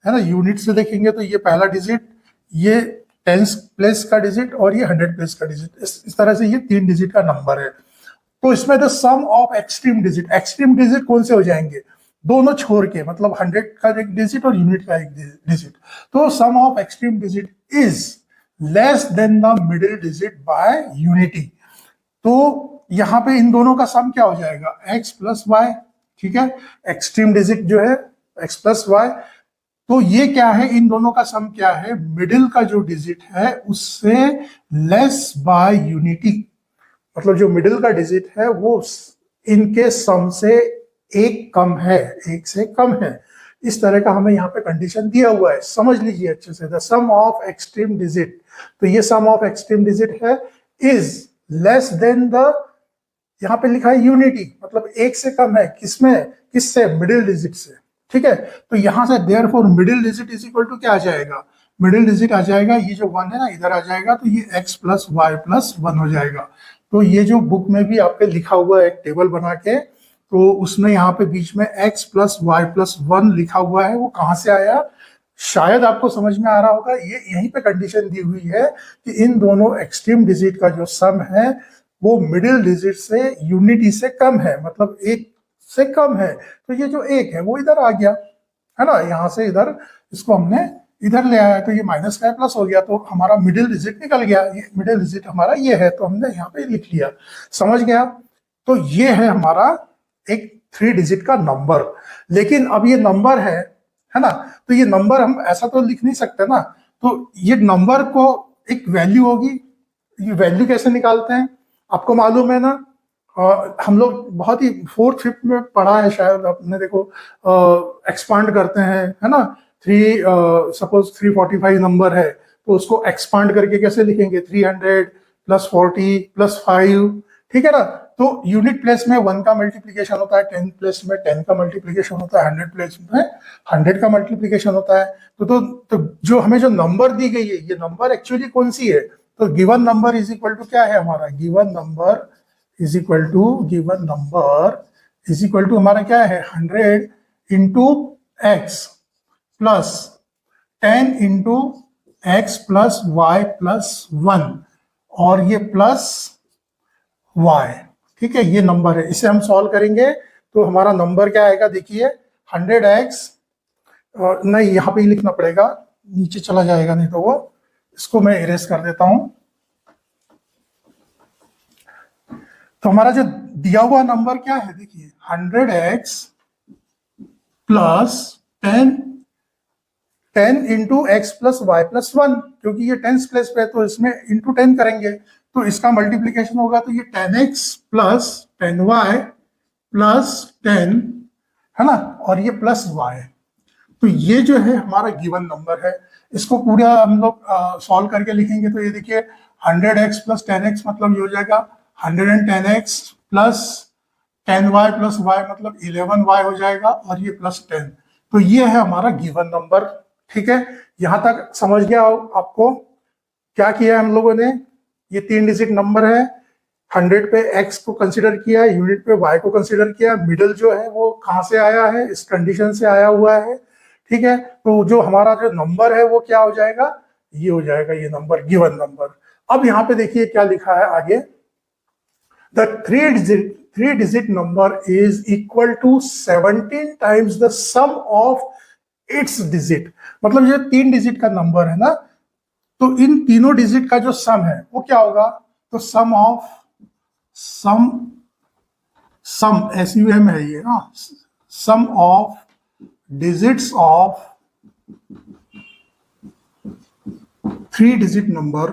है ना, यूनिट से देखेंगे तो ये पहला डिजिट, ये टेंस प्लेस का डिजिट और ये 100 प्लेस का डिजिट, इस तरह से ये 3 डिजिट का नंबर है। तो इसमें the sum of extreme digit कौन से हो जाएंगे, दोनों छोड़ के, मतलब 100 का एक डिजिट और यूनिट का एक डिजिट। तो sum of extreme digit is less than the middle digit by unity. तो यहाँ पे इन दोनों का सम क्या हो जाएगा, x प्लस वाई। ठीक है, एक्सट्रीम डिजिट जो है x प्लस वाई, तो ये क्या है, इन दोनों का सम क्या है, मिडिल का जो डिजिट है उससे लेस बाय यूनिटी, मतलब जो मिडिल का डिजिट है वो इनके सम से एक कम है, एक से कम है। इस तरह का हमें यहाँ पे कंडीशन दिया हुआ है, समझ लीजिए अच्छे से। The sum of extreme digit, तो ये सम ऑफ एक्सट्रीम डिजिट है इज लेस देन द, यहाँ पे लिखा है यूनिटी, मतलब एक से कम है, किससे, मिडिल डिजिट से। ठीक है, तो यहां से therefore middle digit is equal to क्या आ जाएगा, मिडिल डिजिट आ जाएगा, ये जो 1 है ना इधर आ जाएगा, तो ये x प्लस वाई प्लस 1 हो जाएगा। तो ये जो बुक में भी आपके लिखा हुआ है एक टेबल बना के, तो उसमें यहाँ पे बीच में x प्लस वाई प्लस 1 लिखा हुआ है, वो कहाँ से आया, शायद आपको समझ में आ रहा होगा। ये यहीं पे कंडीशन दी हुई है कि इन दोनों एक्सट्रीम डिजिट का जो सम है वो मिडिल डिजिट से यूनिटी से कम है, मतलब एक से कम है। तो ये जो एक है वो इधर आ गया है ना, यहाँ से इधर इसको हमने इधर ले आया, तो ये माइनस का प्लस हो गया, तो हमारा मिडिल डिजिट निकल गया। ये मिडिल डिजिट हमारा ये है, तो हमने यहाँ पे लिख लिया, समझ गया। तो ये है हमारा एक 3 डिजिट का नंबर। लेकिन अब ये नंबर है ना, तो ये नंबर हम ऐसा तो लिख नहीं सकते ना, तो ये नंबर को एक वैल्यू होगी। ये वैल्यू कैसे निकालते हैं आपको मालूम है ना, हम लोग बहुत ही 4th 5th में पढ़ा है शायद आपने, देखो एक्सपांड करते हैं है ना, थ्री सपोज 345 नंबर है तो उसको एक्सपांड करके कैसे लिखेंगे, 300 प्लस 40 प्लस 5, ठीक है ना। तो यूनिट प्लेस में 1 का मल्टीप्लीकेशन होता है, 10 प्लेस में 10 का मल्टीप्लीकेशन होता है, 100 प्लेस में 100 का मल्टीप्लीकेशन होता है। तो जो हमें जो नंबर दी गई है, ये नंबर एक्चुअली कौन सी है, तो given number is equal to क्या है हमारा, given number is equal to हमारा क्या है, 100 into x plus 10 into x plus y plus 1 और ये प्लस y, ठीक है, ये नंबर है। इसे हम सॉल्व करेंगे तो हमारा नंबर क्या आएगा, देखिए 100x, नहीं यहाँ पे ही लिखना पड़ेगा, नीचे चला जाएगा नहीं तो वो, इसको मैं इरेज कर देता हूं। तो हमारा जो दिया हुआ नंबर क्या है, देखिए 100x plus 10 into x plus y plus 1, क्योंकि ये 10 प्लेस पे है तो इसमें इंटू 10 करेंगे तो इसका मल्टीप्लीकेशन होगा, तो ये 10x प्लस 10y प्लस 10 है ना, और ये प्लस y। तो ये जो है हमारा गिवन नंबर है। इसको पूरा हम लोग सॉल्व करके लिखेंगे तो ये देखिए 100x प्लस 10x मतलब ये हो जाएगा 110x plus 10y plus y मतलब 11y हो जाएगा, और ये प्लस 10। तो ये है हमारा गिवन नंबर, ठीक है। यहां तक समझ गया आपको क्या किया हम लोगों ने, ये 3 डिजिट नंबर है, 100 पे x को कंसीडर किया, यूनिट पे y को कंसीडर किया, मिडल जो है वो कहां से आया है, इस कंडीशन से आया हुआ है, ठीक है। तो जो हमारा जो नंबर है वो क्या हो जाएगा, ये हो जाएगा ये नंबर, गिवन नंबर। अब यहाँ पे देखिए क्या लिखा है आगे, the three digit number is equal to 17 times the sum of its digit. मतलब ये 3 डिजिट का नंबर है ना, तो इन तीनों डिजिट का जो सम है वो क्या होगा, तो सम SUM है ये ना, sum of digits of 3 digit number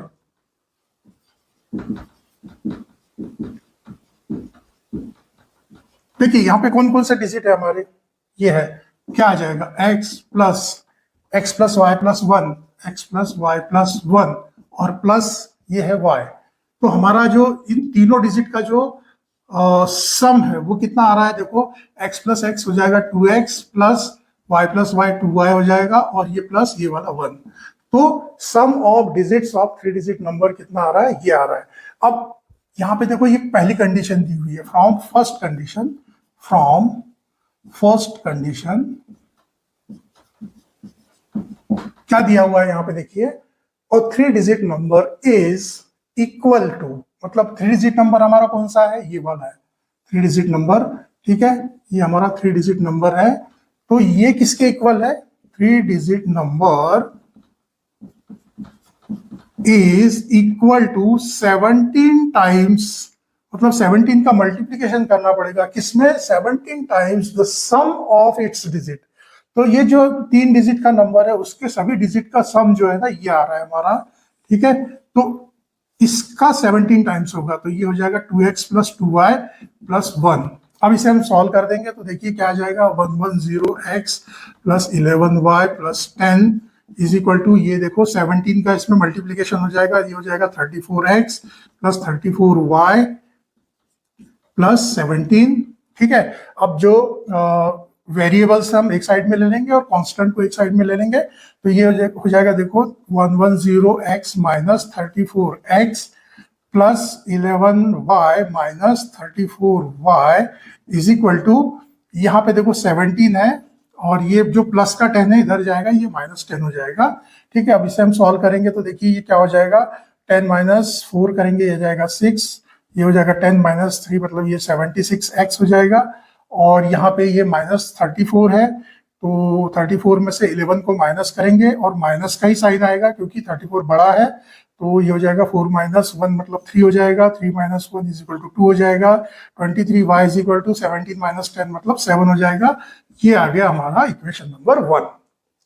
देखिए यहाँ पे कौन कौन से डिजिट है हमारे, ये है, क्या आ जाएगा, x plus y plus 1, x plus y plus 1 और प्लस ये है y। तो हमारा जो इन तीनों डिजिट का जो सम है वो कितना आ रहा है, देखो x प्लस एक्स हो जाएगा 2x plus y plus Y 2y हो जाएगा, और ये प्लस ये वाला 1। तो sum of digits of 3 digit number कितना आ रहा है, ये आ रहा है। अब यहाँ पे देखो ये पहली कंडीशन दी हुई है, फ्रॉम फर्स्ट कंडीशन क्या दिया हुआ है यहाँ पे देखिए, और 3 digit number is equal to, मतलब 3 डिजिट नंबर हमारा कौन सा है, ये वाला है 3 डिजिट नंबर, ठीक है, ये हमारा 3 डिजिट नंबर है। तो ये किसके इक्वल है, 3 digit number is equal to 17 times, मतलब 17 का मल्टीप्लीकेशन करना पड़ेगा किसमें, 17 times the sum of its digit. तो ये जो 3 डिजिट का नंबर है उसके सभी डिजिट का सम जो है ना ये आ रहा है हमारा, ठीक है। तो इसका 17 टाइम्स होगा, तो ये हो जाएगा 2x प्लस 2y प्लस 1। अब इसे हम सॉल्व कर देंगे तो देखिए क्या आ जाएगा, 110x plus 11y plus 10 is equal to, ये देखो 17 का इसमें मल्टीप्लीकेशन हो जाएगा, ये हो जाएगा 34x प्लस 34y प्लस 17, ठीक है। अब जो वेरिएबल्स हम एक साइड में ले लेंगे और कांस्टेंट को एक साइड में ले लेंगे, तो ये हो जाएगा देखो 110x minus 34x plus 11y minus 34y is equal to, यहाँ पे देखो 17 है और ये जो प्लस का 10 है इधर जाएगा, ये माइनस 10 हो जाएगा, ठीक है। अब इसे हम सॉल्व करेंगे तो देखिए ये क्या हो जाएगा, 10 माइनस 4 करेंगे ये जाएगा 6, ये हो जाएगा 10 माइनस 3 मतलब ये 76x हो जाएगा, और यहाँ पे ये माइनस 34 है, तो 34 में से 11 को माइनस करेंगे और माइनस का ही साइन आएगा क्योंकि 34 बड़ा है, तो ये हो जाएगा 4 माइनस 1 मतलब 3 हो जाएगा, 3 माइनस 1 इज इक्वल टू 2 हो जाएगा, 23y is equal to 17 minus 10 मतलब 7 हो जाएगा। ये आ गया हमारा इक्वेशन नंबर 1,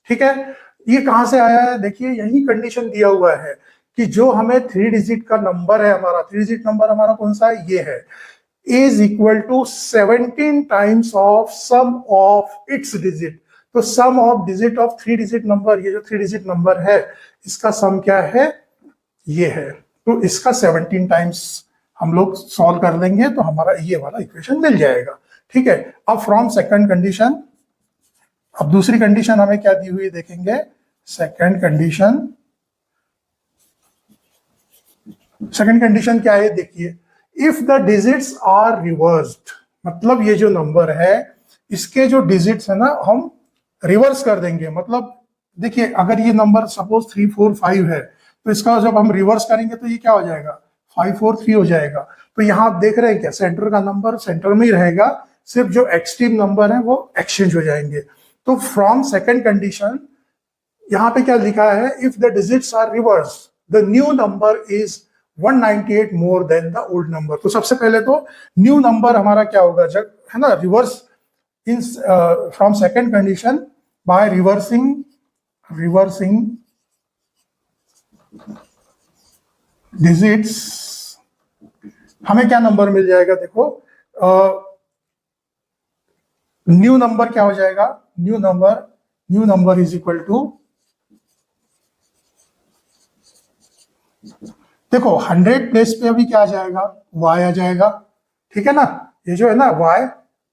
ठीक है। ये कहाँ से आया है, देखिए यही कंडीशन दिया हुआ है कि जो हमें 3 डिजिट का नंबर है हमारा, 3 डिजिट नंबर हमारा कौन सा है, ये है, is equal to 17 times of sum of its digit। तो sum of digit of 3 digit number, ये जो 3 डिजिट नंबर है इसका सम क्या है, ये है। तो इसका 17 टाइम्स हम लोग सॉल्व कर लेंगे तो हमारा ये वाला इक्वेशन मिल जाएगा। ठीक है, अब फ्रॉम सेकंड कंडीशन, अब दूसरी कंडीशन हमें क्या दी हुई है देखेंगे। सेकंड कंडीशन क्या है देखिए, if the digits are reversed, मतलब ये जो नंबर है इसके जो डिजिट्स है ना हम रिवर्स कर देंगे। मतलब देखिए अगर ये नंबर सपोज 3 4 5 है तो इसका जब हम रिवर्स करेंगे तो ये क्या हो जाएगा, 5 4 3 हो जाएगा। तो यहाँ आप देख रहे हैं क्या, सेंटर का नंबर सेंटर में ही रहेगा, सिर्फ जो एक्सट्रीम नंबर है वो एक्सचेंज हो जाएंगे। तो फ्रॉम सेकंड कंडीशन यहाँ पे क्या लिखा है, if the digits are reverse the new number is 198 more than the old number. तो सबसे पहले तो न्यू नंबर हमारा क्या होगा, जब है ना reverse in from second condition by reversing digits हमें क्या नंबर मिल जाएगा, देखो न्यू नंबर क्या हो जाएगा, new number is equal to, देखो 100 प्लेस पे अभी क्या आ जाएगा, y आ जाएगा। ठीक है ना, ये जो है ना y,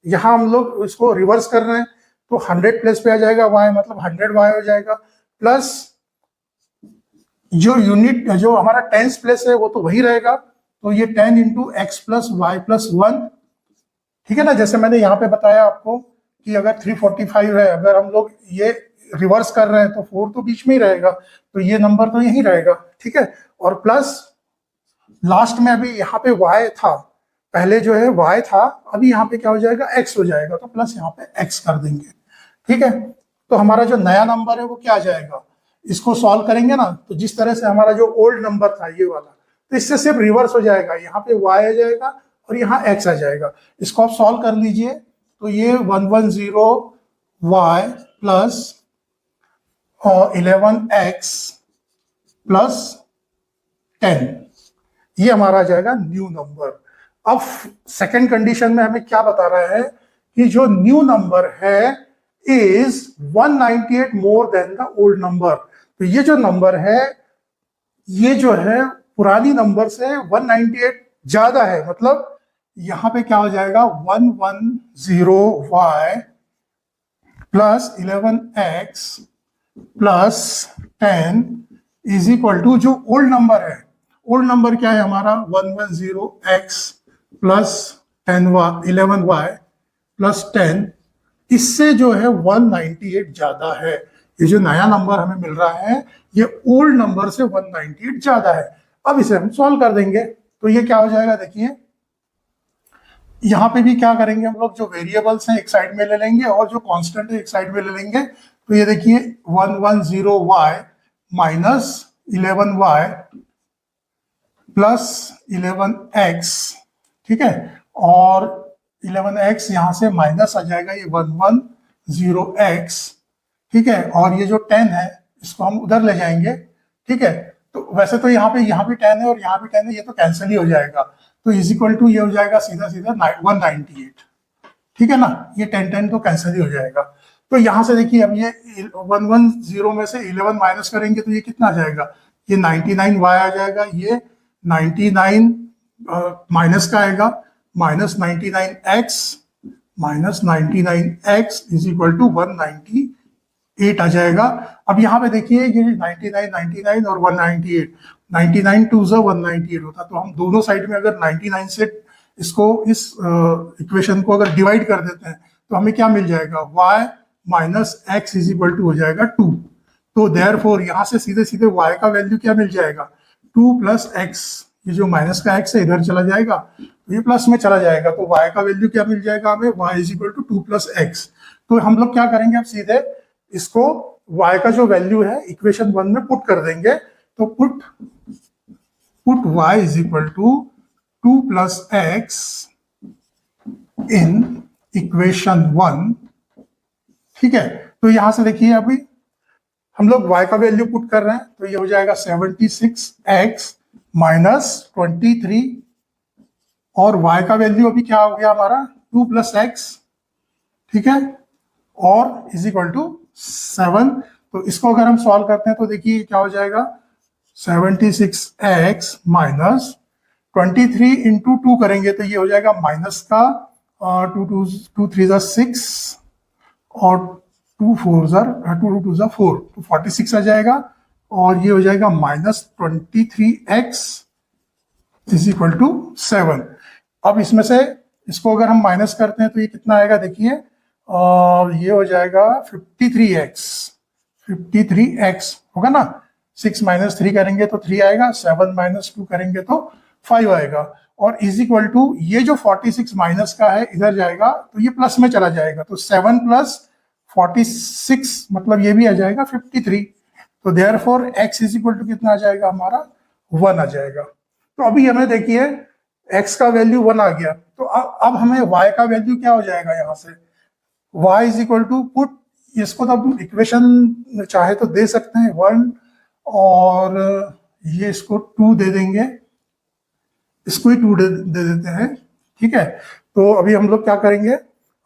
यहां हम लोग इसको रिवर्स कर रहे हैं तो 100 प्लेस पे आ जाएगा y, मतलब 100y हो जाएगा, प्लस जो यूनिट जो हमारा टेंस प्लेस है वो तो वही रहेगा, तो ये 10 into x plus y plus 1। ठीक है ना, जैसे मैंने यहाँ पे बताया आपको कि अगर 345 है, अगर हम लोग ये रिवर्स कर रहे हैं तो 4 तो बीच में ही रहेगा, तो ये नंबर तो यही रहेगा। ठीक है, और प्लस लास्ट में अभी यहाँ पे y था, पहले जो है y था, अभी यहाँ पे क्या हो जाएगा, x हो जाएगा, तो प्लस यहाँ पे x कर देंगे। ठीक है, तो हमारा जो नया नंबर है वो क्या आ जाएगा, इसको सॉल्व करेंगे ना तो जिस तरह से हमारा जो ओल्ड नंबर था ये वाला, तो इससे सिर्फ रिवर्स हो जाएगा, यहाँ पे y आ जाएगा और यहाँ x आ जाएगा। इसको आप सॉल्व कर लीजिए तो ये 110y प्लस 11x प्लस 10, ये हमारा आ जाएगा न्यू नंबर। अब सेकंड कंडीशन में हमें क्या बता रहा है कि जो न्यू नंबर है is 198 more than the old number. तो ये जो नंबर है ये जो है पुरानी नंबर से 198 ज्यादा है, मतलब यहां पे क्या हो जाएगा 110y plus 11x plus 10 is equal to जो ओल्ड नंबर है, ओल्ड नंबर क्या है हमारा 110x प्लस 11y प्लस 10, इससे जो है 198 ज्यादा है। ये जो नया नंबर हमें मिल रहा है ये ओल्ड नंबर से 198 ज्यादा है। अब इसे हम सॉल्व कर देंगे तो ये क्या हो जाएगा, देखिए यहाँ पे भी क्या करेंगे हम लोग, जो वेरिएबल्स हैं एक साइड में ले लेंगे और जो कांस्टेंट है एक साइड में ले लेंगे। तो ये देखिए 110y minus 11y plus 11x, ठीक है, और 11x यहाँ से माइनस आ जाएगा, ये 110x, ठीक है, और ये जो 10 है इसको हम उधर ले जाएंगे। ठीक है, तो वैसे तो यहाँ पे 10 है और यहाँ पे 10 है, ये तो कैंसिल ही हो जाएगा, तो इज इक्वल टू ये हो जाएगा सीधा सीधा 198। ठीक है ना, ये 10 तो कैंसिल ही हो जाएगा। तो यहाँ से देखिए अब ये 110 में से 11 माइनस करेंगे तो ये कितना आ जाएगा, ये 99y आ जाएगा, ये 99 माइनस का आएगा, minus 99x is equal to 198 आ जाएगा। अब यहाँ पे देखिए ये 99 और 198, 99 टू 198 होता, तो हम दोनों साइड में अगर 99 से इसको इस इक्वेशन को अगर डिवाइड कर देते हैं तो हमें क्या मिल जाएगा, y minus x is equal to हो जाएगा 2। तो देयरफॉर यहाँ से सीधे सीधे y का वैल्यू क्या मिल जाएगा, 2 प्लस एक्स, ये जो माइनस का x है इधर चला जाएगा, ये प्लस में चला जाएगा, तो y का वैल्यू क्या मिल जाएगा हमें, y is equal to 2 plus x. तो हम लोग क्या करेंगे, अब सीधे इसको y का जो वैल्यू है इक्वेशन 1 में पुट कर देंगे। तो put y is equal to 2 plus x in equation 1। ठीक है, तो यहां से देखिए अभी हम लोग y का वैल्यू पुट कर रहे हैं, तो ये हो जाएगा 76x माइनस 23, और y का वैल्यू अभी क्या हो गया हमारा 2 प्लस एक्स। ठीक है, और इज इक्वल टू 7। तो इसको अगर हम सॉल्व करते हैं तो देखिए क्या हो जाएगा, 76x माइनस 23 इंटू 2 करेंगे तो ये हो जाएगा माइनस का 2 3 6 और 2 4 2 2 4 तो 46 आ जाएगा। और ये हो जाएगा -23x इज इक्वल टू 7। अब इसमें से इसको अगर हम माइनस करते हैं तो ये कितना आएगा देखिए, और ये हो जाएगा 53x होगा ना। 6 माइनस 3 करेंगे तो 3 आएगा, 7 माइनस 2 करेंगे तो 5 आएगा। और इज इक्वल टू ये जो 46 माइनस का है इधर जाएगा तो ये प्लस में चला जाएगा, तो 7 प्लस 46 मतलब ये भी आ जाएगा 53। तो therefore x is equal to कितना आ जाएगा हमारा, 1 आ जाएगा। तो अभी हमें देखिए x का वैल्यू 1 आ गया, तो अब हमें y का वैल्यू क्या हो जाएगा यहाँ से, y is equal to put, इसको तो हम इक्वेशन चाहे तो दे सकते हैं 1 और ये इसको 2 दे देंगे, इसको ही 2 दे देते हैं, ठीक है। तो अभी हम लोग क्या करेंगे,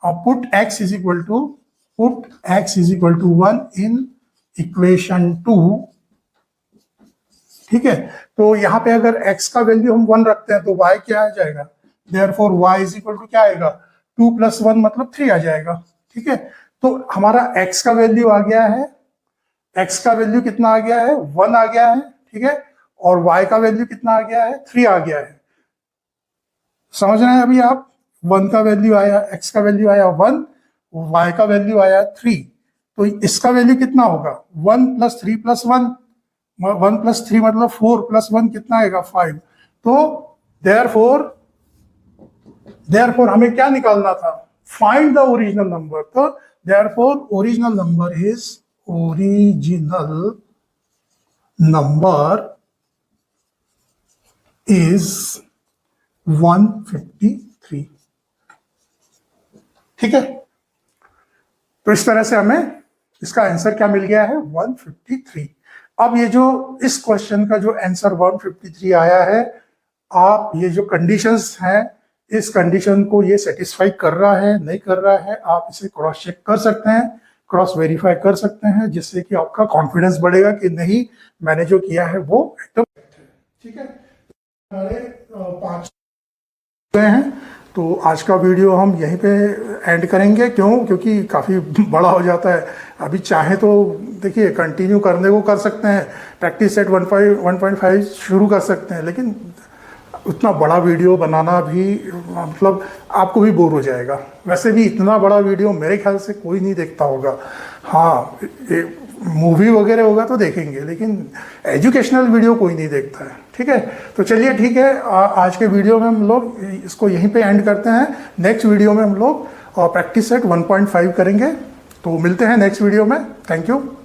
put x is equal to 1 in equation 2, ठीक है। तो यहाँ पे अगर x का वैल्यू हम 1 रखते हैं तो y क्या आ जाएगा, therefore y is equal to क्या आएगा, 2 + 1 मतलब 3 आ जाएगा, ठीक है। तो हमारा x का वैल्यू आ गया है, x का वैल्यू कितना आ गया है, 1 आ गया है, ठीक है। और y का वैल्यू कितना आ गया है, 3 आ गया है। समझ रहे हैं अभी आप, 1 का वैल्यू आया, x का वैल्यू आया 1, y का वैल्यू आया 3, तो इसका वैल्यू कितना होगा, 1 + 3 + 1, 1 + 3 मतलब 4 + 1 कितना आएगा, 5। तो देयरफॉर हमें क्या निकालना था, फाइंड द ओरिजिनल नंबर। तो देयरफॉर ओरिजिनल नंबर इज 153, ठीक है। तो इस तरह से हमें इसका आंसर क्या मिल गया है, 153। अब ये जो इस क्वेश्चन का जो आंसर 153 आया है, आप ये जो कंडीशंस हैं इस कंडीशन को ये सेटिस्फाई कर रहा है नहीं कर रहा है, आप इसे क्रॉस चेक कर सकते हैं, क्रॉस वेरीफाई कर सकते हैं, जिससे कि आपका कॉन्फिडेंस बढ़ेगा कि नहीं मैंने जो किया है वो एकदम ठीक है। हमारे 5 हैं, तो आज का वीडियो हम यहीं पे एंड करेंगे। क्योंकि काफ़ी बड़ा हो जाता है। अभी चाहे तो देखिए कंटिन्यू करने को कर सकते हैं, प्रैक्टिस सेट 1.5 शुरू कर सकते हैं, लेकिन उतना बड़ा वीडियो बनाना भी मतलब आपको भी बोर हो जाएगा। वैसे भी इतना बड़ा वीडियो मेरे ख्याल से कोई नहीं देखता होगा। हाँ, मूवी वगैरह होगा तो देखेंगे, लेकिन एजुकेशनल वीडियो कोई नहीं देखता है, ठीक है। तो चलिए ठीक है, आज के वीडियो में हम लोग इसको यहीं पे एंड करते हैं। नेक्स्ट वीडियो में हम लोग प्रैक्टिस सेट 1.5 करेंगे। तो मिलते हैं नेक्स्ट वीडियो में। Thank you.